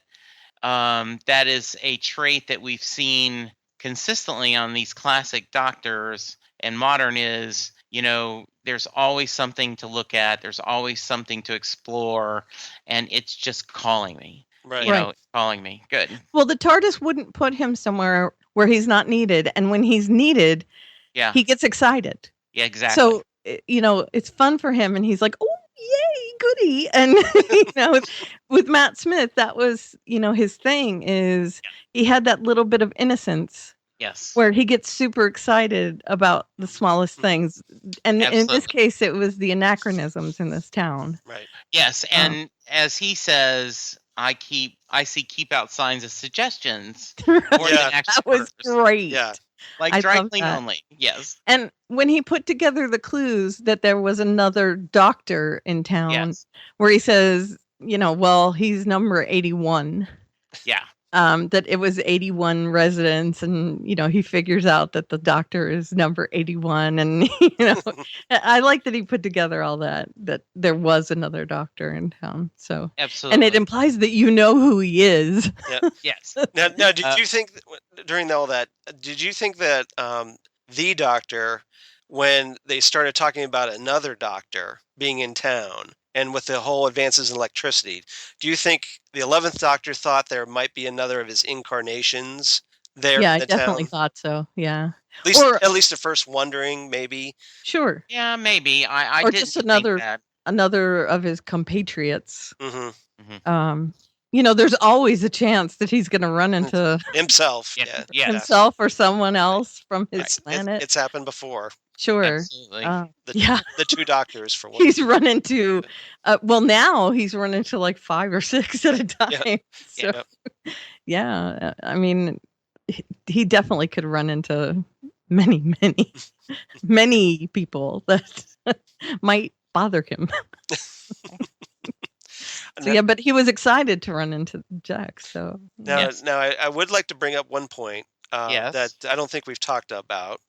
that is a trait that we've seen consistently on these classic doctors, and modern is, there's always something to look at, there's always something to explore, and it's just calling me. Right. It's calling me. Good. Well, the TARDIS wouldn't put him somewhere where he's not needed, and when he's needed, Yeah. he gets excited. Yeah. Exactly. So it's fun for him, and he's like, "Oh yay, goody. And with Matt Smith, that was, his thing is he had that little bit of innocence. Yes. Where he gets super excited about the smallest things. And in this case, it was the anachronisms in this town. Right. Yes, and as he says, I see keep out signs of suggestions. Right. For the next That was great. Yeah. Like I dry love clean that. only. Yes. And when he put together the clues that there was another doctor in town, Yes. where he says, well, he's number 81. Yeah. That it was 81 residents, and he figures out that the doctor is number 81, and I like that he put together all that there was another doctor in town. So Absolutely. and it implies that who he is. Yeah. Yes. Now, did you think during all that? Did you think that the doctor, when they started talking about another doctor being in town, and with the whole advances in electricity, do you think the 11th Doctor thought there might be another of his incarnations there? Yeah, in I the definitely town? thought so. Yeah, At least at first wondering, maybe. Sure. Yeah, maybe. I or didn't just think another that. another of his compatriots. Mm-hmm. There's always a chance that he's going to run into Himself. Yeah. Yeah. Yes. himself or someone else from his Right. planet. It's happened before. Sure. Absolutely. The two doctors for one. He's run into, now he's run into like 5 or 6 at a time. Yep. So, yeah, I mean, he definitely could run into many, many, many people that might bother him. So, yeah, but he was excited to run into Jack. So Now, I would like to bring up one point Yes. that I don't think we've talked about.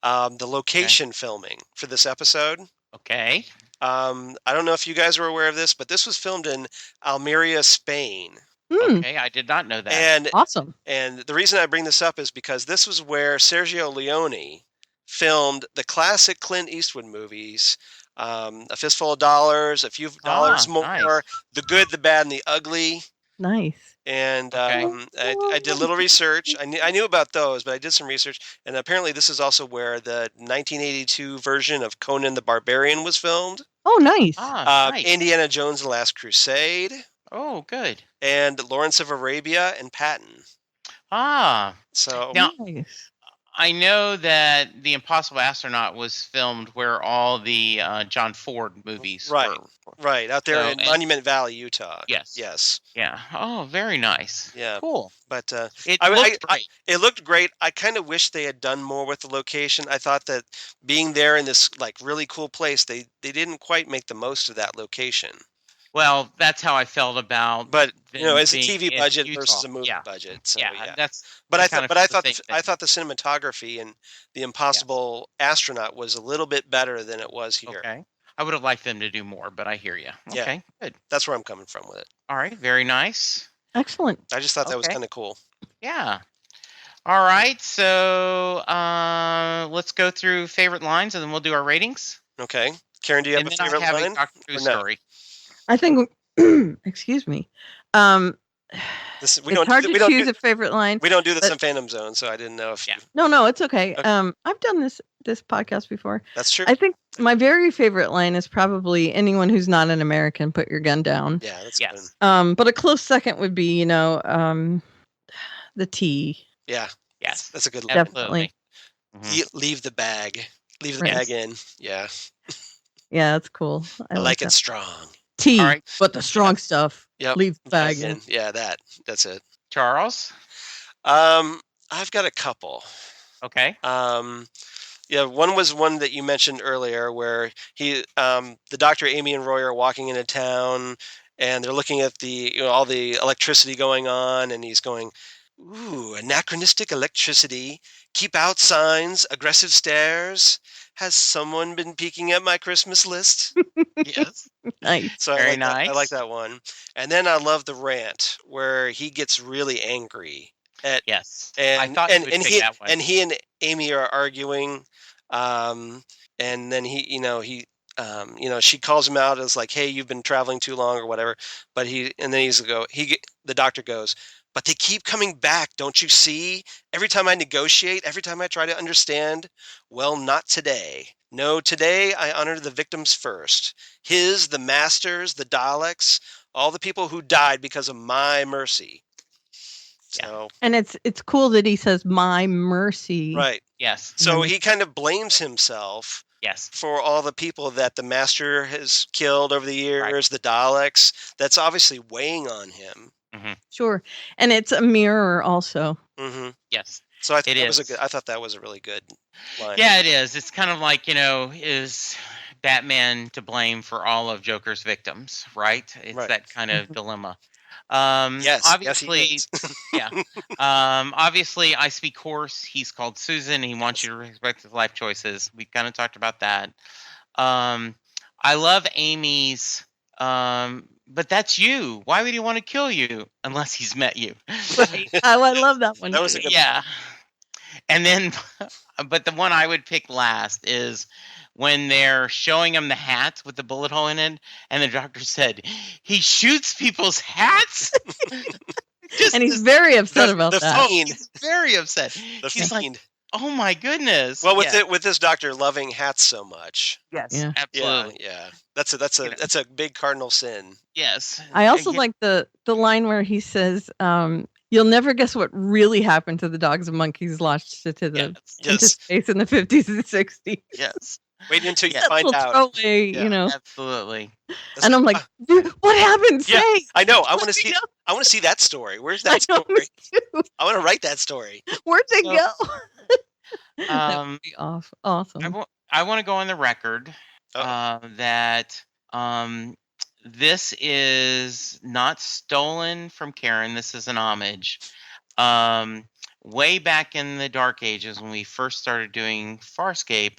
The location filming for this episode. Okay. I don't know if you guys were aware of this, but this was filmed in Almeria, Spain. Okay, I did not know that. And awesome. And the reason I bring this up is because this was where Sergio Leone filmed the classic Clint Eastwood movies, A Fistful of Dollars, A Few Dollars More, nice. The Good, the Bad, and the Ugly. Nice. And Okay. I did a little research. I knew about those, but I did some research. And apparently this is also where the 1982 version of Conan the Barbarian was filmed. Oh, nice. Nice. Indiana Jones and the Last Crusade. Oh, good. And Lawrence of Arabia and Patton. So Now, Nice. I know that The Impossible Astronaut was filmed where all the John Ford movies were. Right, out there in Monument Valley, Utah. Yes. Yes. Yeah. Oh, very nice. Yeah. Cool. But It looked great. It looked great. I kind of wish they had done more with the location. I thought that being there in this like really cool place, they didn't quite make the most of that location. Well, that's how I felt about. But them as a being TV in budget Utah. versus a movie Yeah. budget. So, Yeah, that's. But I kind thought, of the same I thing. thought the cinematography and the Impossible Astronaut was a little bit better than it was here. Okay. I would have liked them to do more, but I hear you. Yeah. Okay, good. That's where I'm coming from with it. All right, very nice. Excellent. I just thought that was Okay. kind of cool. Yeah. All right, so let's go through favorite lines, and then we'll do our ratings. Okay, Karen, do you have And a then favorite I have line? a Dr. Who Or no? story. I think. Excuse me. It's hard to choose a favorite line. We don't do this but- in Phantom Zone, so I didn't know if. Yeah. No, it's okay. Okay. I've done this podcast before. That's true. I think my very favorite line is probably anyone who's not an American, put your gun down. Yeah, that's Yes. good. But a close second would be, the tea. Yeah, Yes. that's a good line. Definitely. Leave the bag. Leave the Right. bag in. Yeah, Yeah, that's cool. I like it that. strong. Tea, All right. but the strong stuff. Yep. Leave the bag in. Yeah, that's it. Charles. I've got a couple. Okay. Yeah, one was one that you mentioned earlier, where the doctor, Amy, and Roy are walking into town, and they're looking at all the electricity going on, and he's going, "Ooh, anachronistic electricity. Keep out signs. Aggressive stares. Has someone been peeking at my Christmas list?" Yes. Nice. So Very I like nice. that one. And then I love the rant where he gets really angry at Yes. and I thought you would pick that one. he and Amy are arguing, and then she calls him out as like, "Hey, you've been traveling too long," or whatever. But the doctor goes, but they keep coming back. Don't you see? Every time I negotiate, every time I try to understand, well, not today. No, today I honor the victims first. The masters, the Daleks, all the people who died because of my mercy. So, And it's cool that he says my mercy. right. Yes. So he kind of blames himself Yes. for all the people that the master has killed over the years, the Daleks. That's obviously weighing on him. Sure. And it's a mirror also. Yes. So I thought It that was is. I thought that was a really good line. Yeah, it is. It's kind of like, is Batman to blame for all of Joker's victims, right? It's that kind of dilemma. Yes, obviously, yes, he is. yeah. Obviously, I speak horse. He's called Susan. He wants you to respect his life choices. We've kind of talked about that. I love Amy's. But that's you. Why would he want to kill you unless he's met you? Right. I love that one. That was a good Yeah. And then, but the one I would pick last is when they're showing him the hat with the bullet hole in it, and the doctor said, he shoots people's hats? And he's very upset about that. Fiend. He's very upset. The He's fiend. like, oh my goodness. Well, with this doctor loving hats so much. Yes, Yeah. absolutely. Yeah. That's a big cardinal sin. Yes. I also like the line where he says, you'll never guess what really happened to the dogs and monkeys launched into space in the 50s and 60s. Yes. Wait until you That find little out. throwaway, Absolutely. And I'm like, what happened? Say. Yeah, I know. I want to see. I want to see that story. Where's that story? I want to write that story. Where'd they go? That would be awesome. I want to go on the record that this is not stolen from Karen. This is an homage. Way back in the dark ages when we first started doing Farscape,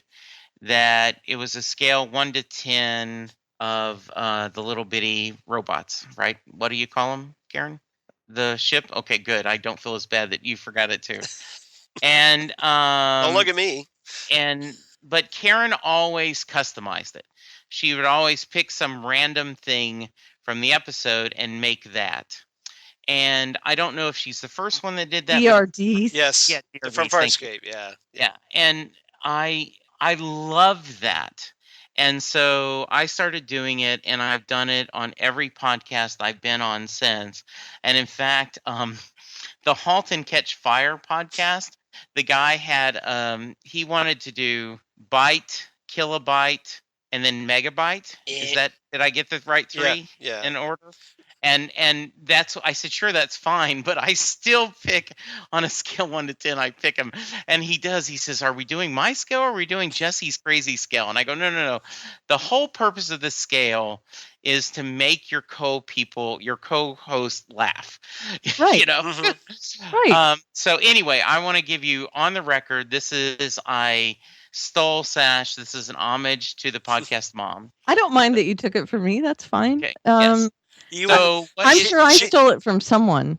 that it was a scale 1 to 10 of the little bitty robots, right? What do you call them, Karen? The ship? Okay, good. I don't feel as bad that you forgot it too. And don't look at me. But Karen always customized it. She would always pick some random thing from the episode and make that. And I don't know if she's the first one that did that. DRDs. Yes. Yeah, DRDs, from Farscape. Yeah. And I love that. And so I started doing it, and I've done it on every podcast I've been on since. And in fact, the Halt and Catch Fire podcast, the guy had he wanted to do byte, kilobyte, and then megabyte. Did I get the right three in order? And that's, I said, sure, that's fine, but I still pick on a scale 1 to 10. I pick him, and he says, are we doing my scale or are we doing Jesse's crazy scale? And I go, no. The whole purpose of this scale is to make your co-host laugh. Right. Right. So anyway, I want to give you on the record, this is this is an homage to the podcast mom. I don't mind that you took it from me. That's fine. Okay. Yes. I'm sure I stole it from someone.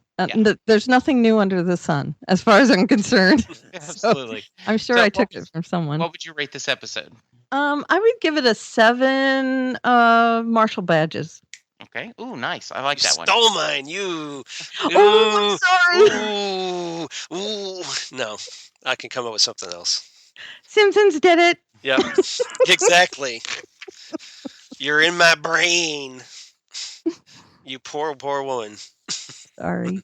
There's nothing new under the sun, as far as I'm concerned. Absolutely. So I'm sure I took it from someone. What would you rate this episode? I would give it a 7 Marshall badges. Okay. Ooh, nice. I like that one. Stole mine. You. Oh, I'm sorry. Ooh. No, I can come up with something else. Simpsons did it. Yep. Exactly. You're in my brain. You poor woman. Sorry.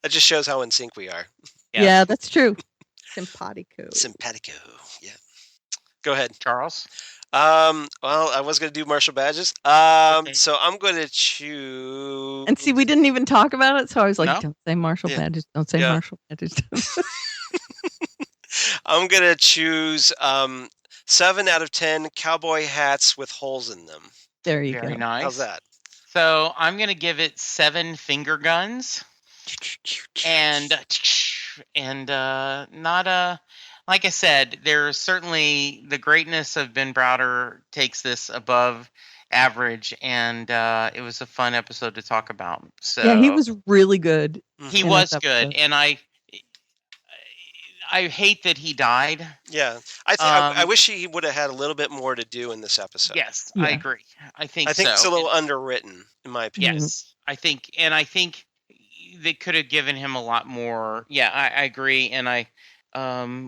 That just shows how in sync we are. Yeah, that's true. Simpatico. Yeah. Go ahead, Charles. Well, I was going to do Marshall badges. So I'm going to choose. And see, we didn't even talk about it, so I was like, No? "Don't say Marshall badges. Don't say Marshall badges." I'm going to choose 7 out of 10 cowboy hats with holes in them. There you Very go. nice. How's that? So I'm going to give it 7 finger guns, and not a. Like I said, there's certainly the greatness of Ben Browder takes this above average, and it was a fun episode to talk about. So yeah, he was really good. He was good, and I hate that he died. Yeah, I wish he would have had a little bit more to do in this episode. Yes, Yeah. I agree. I think it's a little underwritten, in my opinion. Yes, I think they could have given him a lot more. Yeah, I agree, and I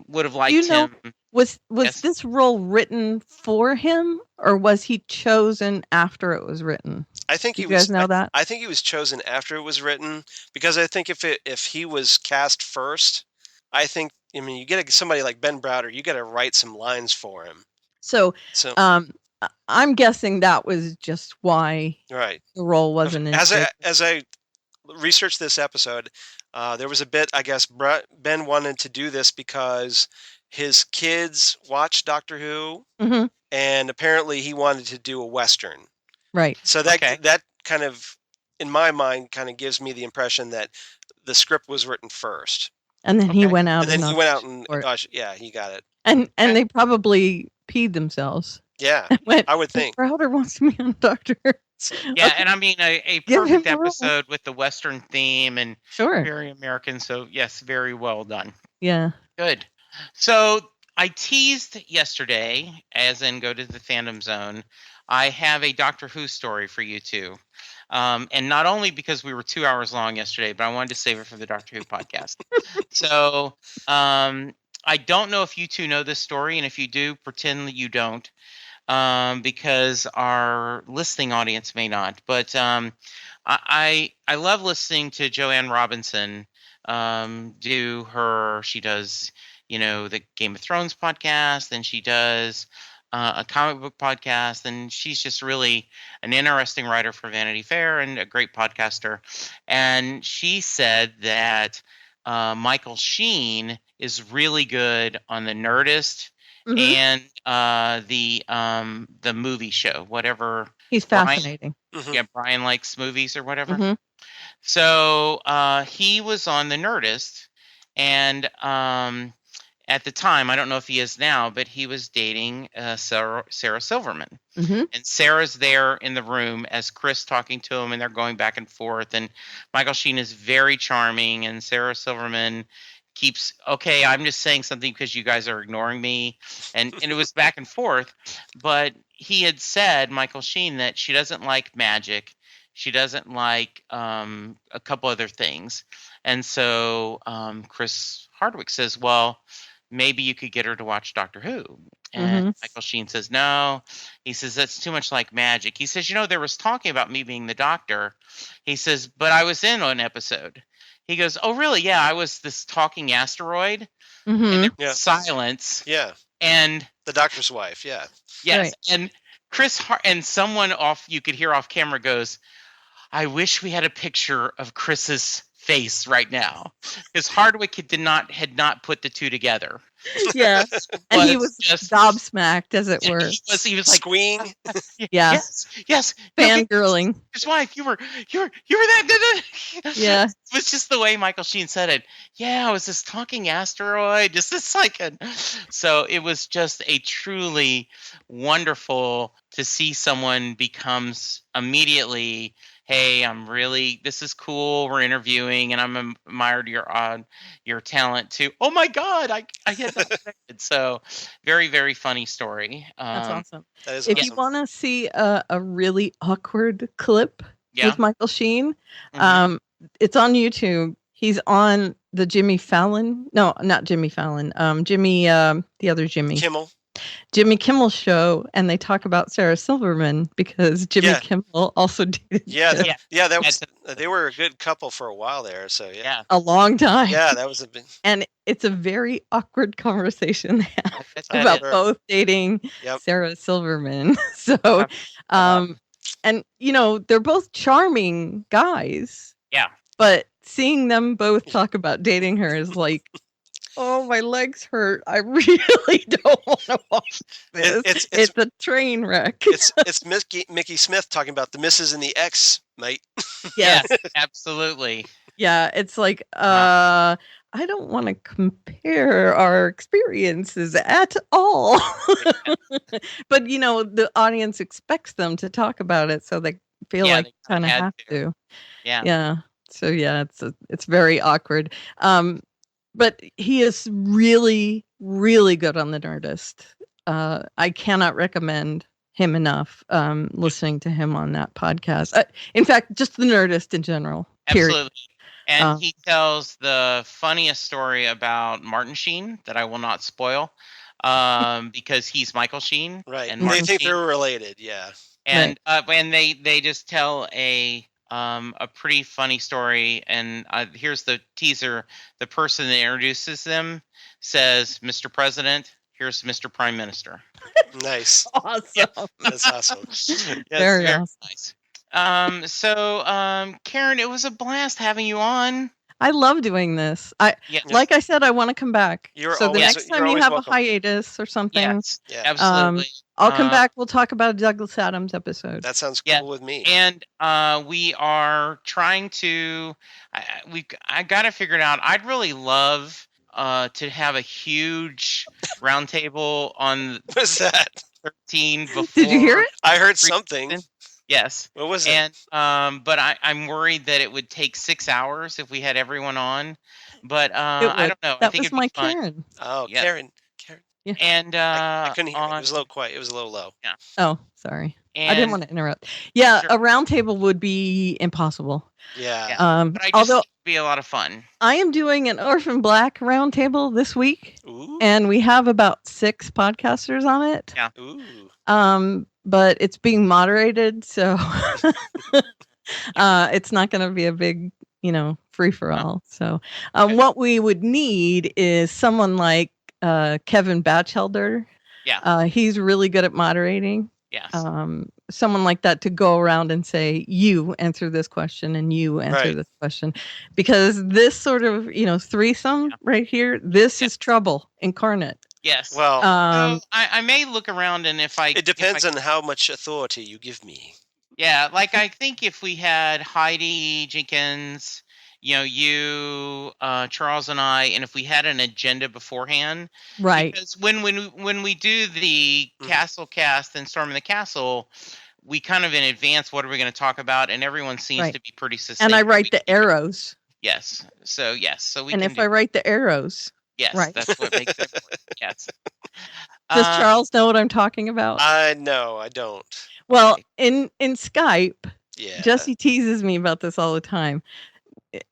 would have liked you know, him. was Yes. this role written for him, or was he chosen after it was written? I think Do he you guys was. know that? I think he was chosen after it was written, because I think if he was cast first, I mean, you get somebody like Ben Browder, you got to write some lines for him. So, So I'm guessing that was just why right. the role wasn't in. As I researched this episode, there was a bit, I guess Ben wanted to do this because his kids watched Doctor Who, Mhm. and apparently he wanted to do a Western. Right. So that kind of, in my mind, kind of gives me the impression that the script was written first. And then he went out. And then he went out and, for it. gosh, yeah, he got it. And they probably peed themselves. Yeah, Went, I would think. Browder wants me on Doctor. Yeah, Okay. and I mean a Give him perfect the role. episode with the Western theme and Sure. very American. So yes, very well done. Yeah. Good. So I teased yesterday, as in go to the fandom zone. I have a Doctor Who story for you two. And not only because we were 2 hours long yesterday, but I wanted to save it for the Doctor Who podcast. So I don't know if you two know this story, and if you do, pretend that you don't, because our listening audience may not. But I love listening to Joanne Robinson do her. She does, the Game of Thrones podcast, and she does a comic book podcast, and she's just really an interesting writer for Vanity Fair and a great podcaster. And she said that Michael Sheen is really good on the Nerdist and the movie show, whatever. He's fascinating. Yeah, Brian likes movies or whatever. Mhm. So he was on the Nerdist, and at the time, I don't know if he is now, but he was dating Sarah Silverman. Mhm. And Sarah's there in the room as Chris talking to him, and they're going back and forth. And Michael Sheen is very charming, and Sarah Silverman keeps, okay, I'm just saying something because you guys are ignoring me. And it was back and forth. But he had said, Michael Sheen, that she doesn't like magic. She doesn't like a couple other things. And so Chris Hardwick says, well, maybe you could get her to watch Doctor Who. And Michael Sheen says, no. He says, that's too much like magic. He says, there was talking about me being the Doctor. He says, but I was in an episode. He goes, oh, really? Yeah, I was this talking asteroid. And there was silence. Yeah. And the Doctor's wife, yeah. Yes. Right. And and someone you could hear off camera goes, I wish we had a picture of Chris's face right now, because Hardwick had not put the two together. Yeah, and he was just gobsmacked, as it were. He was like squeeing. Yeah. Yes. Fangirling. His wife, you were that. Yeah. It was just the way Michael Sheen said it. Yeah, I was this talking asteroid. Just this so it was just a truly wonderful to see someone becomes immediately, hey, this is cool. We're interviewing, and I'm admired your talent too. Oh my God, I had that expected. So very, very funny story. That's awesome. That is if awesome. you want to see a really awkward clip with Michael Sheen, it's on YouTube. He's on the Jimmy Fallon. No, not Jimmy Fallon. The other Jimmy. Jimmy Kimmel show, and they talk about Sarah Silverman because Jimmy Kimmel also dated. That was they were a good couple for a while there. So a long time. Yeah, that was a big. And it's a very awkward conversation they have about both dating Sarah Silverman. So, and they're both charming guys. Yeah, but seeing them both talk about dating her is like, oh, my legs hurt. I really don't want to watch this. It's a train wreck. it's Mickey Smith talking about the misses and the X, mate. Yes, absolutely. Yeah, it's like, I don't want to compare our experiences at all. But, the audience expects them to talk about it, so they feel like they kind of have to. Yeah. Yeah. So, it's very awkward. But he is really, really good on the Nerdist. I cannot recommend him enough. Listening to him on that podcast. In fact, just the Nerdist in general. Period. And he tells the funniest story about Martin Sheen that I will not spoil, because he's Michael Sheen. Right. And They Martin think Sheen. they're related. Yeah. And they just tell a pretty funny story. And here's the teaser: the person that introduces them says, "Mr. President, here's Mr. Prime Minister." Nice. Awesome. That's awesome. Yes, Very awesome. nice. Karen, it was a blast having you on. I love doing this. Yes. Like I said, I want to come back. You're so the always- next you're time you always have welcome. a hiatus or something, Yes, Yeah. absolutely. I'll come back. We'll talk about a Douglas Adams episode. That sounds cool with me. And we are trying to. I got to figure it out. I'd really love to have a huge roundtable on What was that? 13 before. Did you hear it? I heard something. Yes. What was it? And but I'm worried that it would take 6 hours if we had everyone on. But I don't know. That I think was it'd my be fun. Karen. Oh, Yeah. Karen. Yeah. And I couldn't hear it. It was a little quiet. It was a little low. Yeah. Oh, sorry. And, I didn't want to interrupt. Yeah, Sure. a round table would be impossible. Yeah. But I just Although think it'd be a lot of fun. I am doing an Orphan Black round table this week, Ooh. and we have about 6 podcasters on it. Yeah. Ooh. But it's being moderated, so it's not going to be a big, free for all. So, what we would need is someone like Kevin Batchelder. Yeah. He's really good at moderating. Yes. Someone like that to go around and say, you answer this question and you answer this question, because this sort of, threesome right here, this is trouble incarnate. Yes. Well, so I may look around, and if I it depends on how much authority you give me. Yeah, like I think if we had Heidi Jenkins, you, Charles, and I, and if we had an agenda beforehand, right? Because when we do the Castle Cast and Storm in the Castle, we kind of in advance what are we going to talk about, and everyone seems to be pretty succinct. And I write the arrows. Yes. So we. And can if I write the arrows. Yes, right. That's what makes it important. Yes. Does Charles know what I'm talking about? No, I don't. Well, in Skype, yeah. Jesse teases me about this all the time.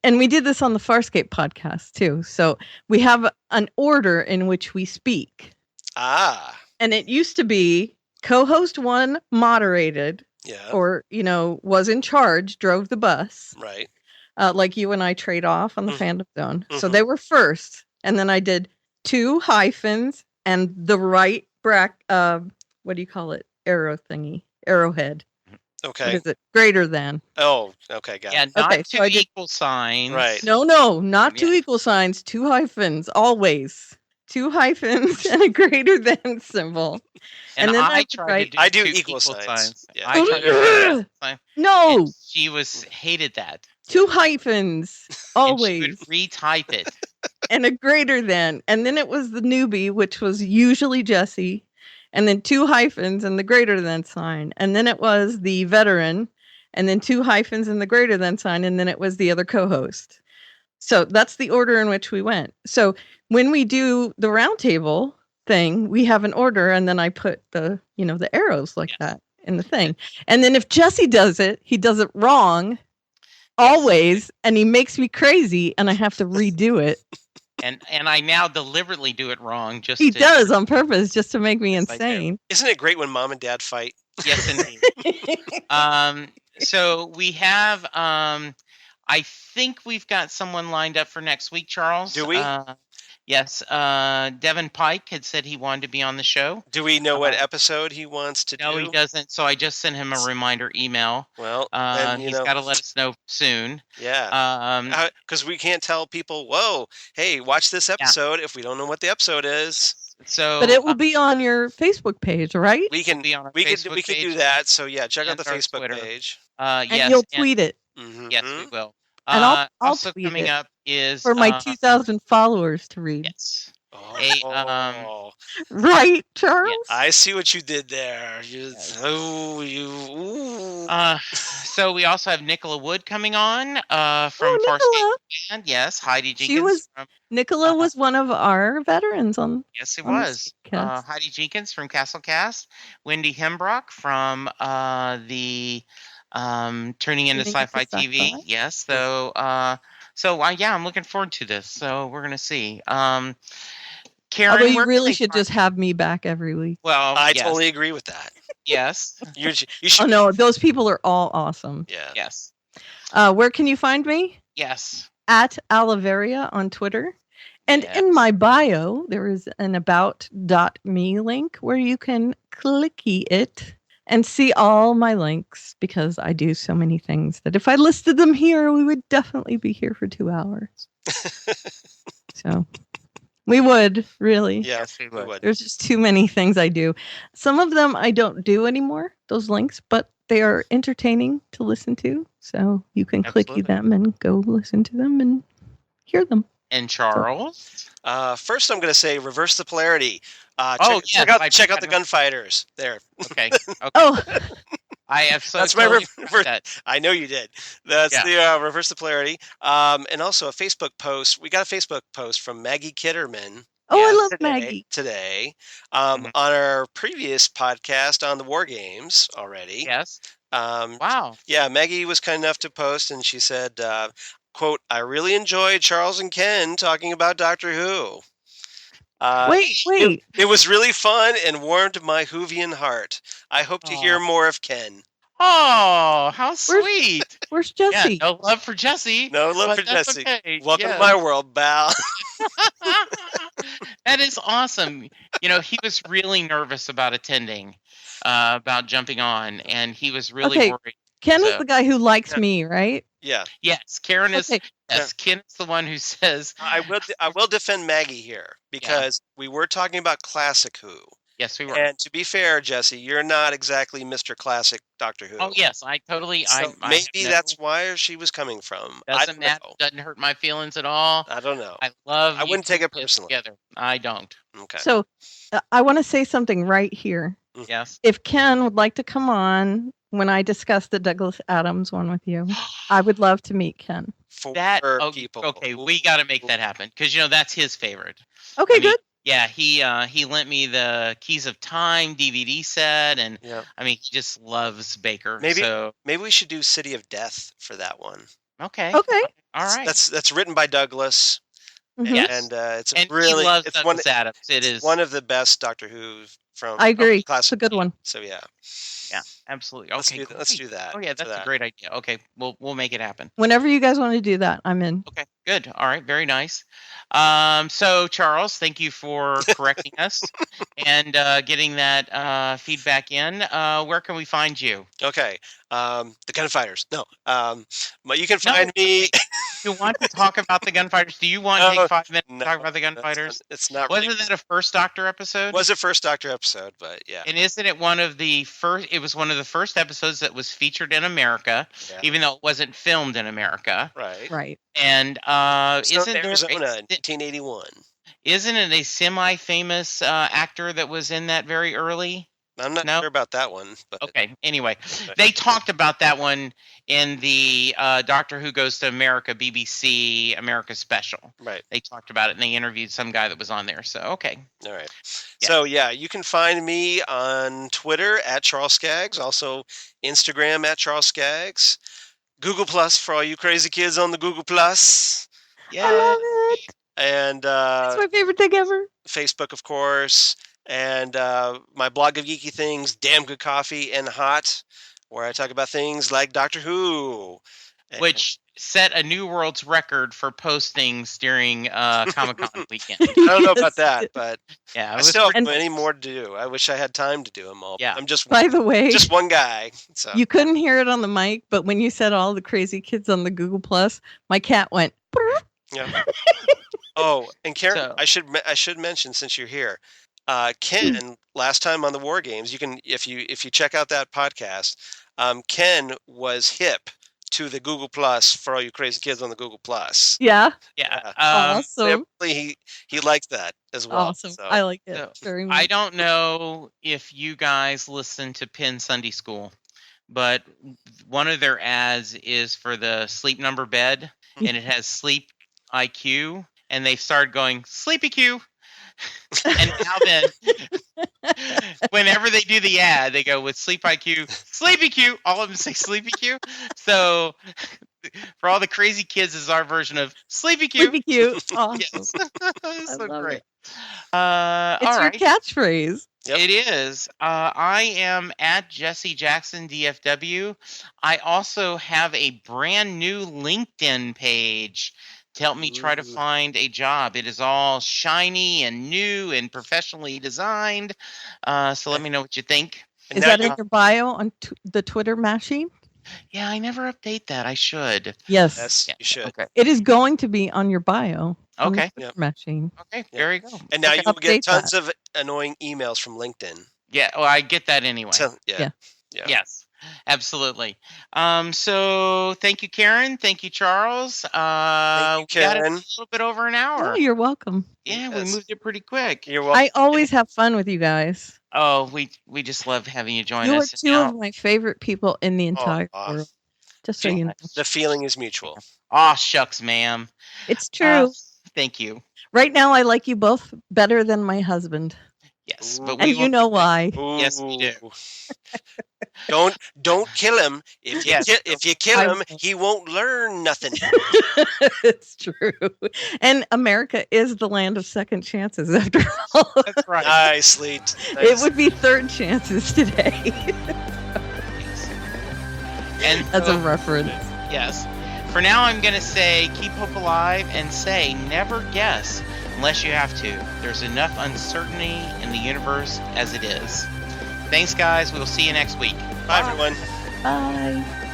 And we did this on the Farscape podcast too. So we have an order in which we speak. Ah. And it used to be co-host 1 moderated. Yeah. Or, was in charge, drove the bus. Right. Like you and I trade off on the fandom zone. So they were first. And then I did 2 hyphens and the right what do you call it? Arrowhead. Okay. What is it? Greater than. Oh, okay, got it. Not okay, two so I did, equal signs. Right. No, not 2 equal signs, 2 hyphens, always. 2 hyphens and a greater than symbol. And then I tried to do I do two equal signs. Yeah. I tried to do sign. No. And she hated that. 2 hyphens, always. And she would retype it. And a greater than. And then it was the newbie, which was usually Jesse. And then 2 hyphens and the greater than sign. And then it was the veteran. And then 2 hyphens and the greater than sign. And then it was the other co-host. So that's the order in which we went. So when we do the roundtable thing, we have an order. And then I put the arrows like that in the thing. And then if Jesse does it, he does it wrong. Always. And he makes me crazy. And I have to redo it. And I now deliberately do it wrong. He does on purpose just to make me Yes, I do. insane. Isn't it great when mom and dad fight? Yes, indeed. So we have. I think we've got someone lined up for next week, Charles. Do we? Yes. Devin Pike had said he wanted to be on the show. Do we know what episode he wants to do? No, he doesn't. So I just sent him a reminder email. Well, he's got to let us know soon. Yeah. Because we can't tell people, whoa, hey, watch this episode if we don't know what the episode is. So, but it will be on your Facebook page, right? We can be on our we Facebook can page do that. So yeah, check out the our Facebook Twitter. page. And yes, you'll tweet it. Yes, we will. And I'll also tweet coming it up is for my 2,000 followers to read. Yes. Oh, right, Charles? Yes. I see what you did there. So we also have Nicola Wood coming on from Nicola. Farscape Band. Yes, Heidi Jenkins. Nicola was one of our veterans on. Yes, it on the was. Skaggs. Heidi Jenkins from Castle Cast. Wendy Hembrock from the Turning into Sci-Fi TV. Sci-Fi. Yes, so So yeah, I'm looking forward to this. So we're gonna see. Karen, Although you where can really they should find- just have me back every week. Well, I yes, totally agree with that. yes, You should. Oh no, those people are all awesome. Yeah. yes, Where can you find me? yes. At Aliveria on Twitter. And Yes. in my bio, there is an about.me link where you can clicky it and see all my links, because I do so many things that if I listed them here, we would definitely be here for 2 hours. So we would, really. Yes, we we would. There's just too many things I do. Some of them I don't do anymore, those links, but they are entertaining to listen to. So you can Absolutely. clicky them and go listen to them and hear them. And Charles. First, I'm going to say reverse the polarity. Oh, check yes, out I the gunfighters. There. Okay. Oh, I have so That's my totally reverse- forgot that. I know you did. That's Yeah. the reverse the polarity. And also a Facebook post. We got a Facebook post from Maggie Kitterman. I Yes, love Maggie. Today, Mhm. on our previous podcast on the War Games already. Yes. Um, Wow. Yeah, Maggie was kind enough to post, and she said, quote, I really enjoyed Charles and Ken talking about Doctor Who. Wait. It was really fun and warmed my Whovian heart. I hope to hear Aw. more of Ken. Oh, how sweet. Where's Yeah, Jesse? no love for Jesse. No love but for that's Jesse. okay. Welcome Yes. to my world, Bal. That is awesome. You know, he was really nervous about attending, about jumping on, and he was really Okay. worried. Ken is So- the guy who likes Yeah. me, right? Yeah, Yes, Karen is. Okay. Yes, Ken is the one who says, I will defend Maggie here because we were talking about classic Who. yes, we were. And to be fair, Jesse, you're not exactly Mr. Classic Doctor Who. Oh, yes, I totally. So I maybe have that's where she was coming from. I doesn't don't matter. know. Doesn't hurt my feelings at all. I don't know. I love. I you wouldn't take two it personally. Together, I don't. Okay. So I want to say something right here. Yes. If Ken would like to come on when I discuss the Douglas Adams one with you, I would love to meet Ken. For That people. okay, we got to make that happen because that's his favorite. Okay, I mean, good. Yeah, he lent me the Keys of Time DVD set, and Yeah. I mean he just loves Baker. Maybe- So Maybe we should do City of Death for that one. okay, Okay. all right. That's written by Douglas, Mhm. Yes. and it's and really he loves it's one Douglas Adams. It is one of the best Doctor Who from I agree. It's classic. a good one. So yeah, absolutely let's okay. let's great. do that. Oh yeah, that's a great idea. Okay, we'll make it happen. Whenever you guys want to do that, I'm in. Okay, good. All right, very nice. So Charles, thank you for correcting us and getting that feedback in. Where can we find you? Okay, the Gunfighters. No, but you can No, find me. You want to talk about the gunfighters? Do you want to No, take 5 minutes to no, talk about the gunfighters? It's not really. Wasn't that a first Doctor episode? Was a first Doctor episode, but yeah. And isn't it one of the first? It was one of the first episodes that was featured in America, Yeah. even though it wasn't filmed in America. Right. Right. And Isn't isn't Arizona in there? 1981? Isn't it a semi-famous actor that was in that very early? I'm not No? sure about that one, but Okay. Anyway, they talked about that one in the Doctor Who Goes to America BBC America special. right. They talked about it and they interviewed some guy that was on there. So okay. All right. Yeah. So yeah, you can find me on Twitter at Charles Skaggs, also Instagram at Charles Skaggs, Google Plus for all you crazy kids on the Google Plus, I love it. and It's my favorite thing ever. Facebook, of course, and my blog of geeky things, Damn Good Coffee and Hot, where I talk about things like Doctor Who, and- Which set a new world's record for postings during Comic-Con weekend. I don't know about Yes. that, but Yeah, it I was still have pretty many cool. more to do. I wish I had time to do them all. Yeah. I'm just By the way, just one guy. So you couldn't hear it on the mic, but when you said all the crazy kids on the Google Plus, my cat went. yeah. Oh, and Karen, So- I should mention since you're here, Ken. Last time on the War Games, you can if you check out that podcast, Ken was hip to the Google Plus for all you crazy kids on the Google Plus. Yeah. Yeah. Awesome. Apparently he liked that as well. Awesome. So, I like it So, very much. I don't know if you guys listen to Penn Sunday School, but one of their ads is for the Sleep Number bed, and it has Sleep IQ, and they've started going Sleepy Q. And now then, whenever they do the ad, they go with Sleep IQ, Sleepy Q. All of them say Sleepy Q. So For all the crazy kids, is our version of Sleepy Q. Sleepy cute. Awesome. Yes. I So love great. it. It's All your right. catchphrase. Yep. It is. I am at Jesse Jackson DFW. I also have a brand new LinkedIn page to help me try to Ooh. find a job. It is all shiny and new and professionally designed. So let me know what you think. And Is now that you, in your bio on the Twitter machine? Yeah, I never update that. I should. Yes. yes, Yeah. you should. Okay. It is going to be on your bio. On the Okay. Twitter Yep. machine. Okay. Yeah. There you go. And now Okay. you will get Update tons of annoying emails from LinkedIn. Yeah. Well, I get that anyway. So, yeah. Yes, absolutely. So thank you, Karen. Thank you, Charles. Thank you, We got it a Karen. little bit over an hour. Oh, you're welcome. Yeah, we Yes. moved it pretty quick. You're welcome. I always have fun with you guys. Oh, we just love having you join You are us. two of my favorite people in the entire world. Just so you know. The feeling is mutual. Aw, shucks, ma'am. It's true. Thank you. Right now, I like you both better than my husband. Yes, Ooh. but And we you know why. Yes, we do. Don't kill him. If you Yes. if you kill I him, will. he won't learn nothing. It's true. And America is the land of second chances, after all. That's right. Nicely. It would be third chances today. And As a so- reference. Yes. For now, I'm going to say keep hope alive and say never guess unless you have to. There's enough uncertainty in the universe as it is. Thanks, guys. We'll see you next week. Bye, everyone. Bye.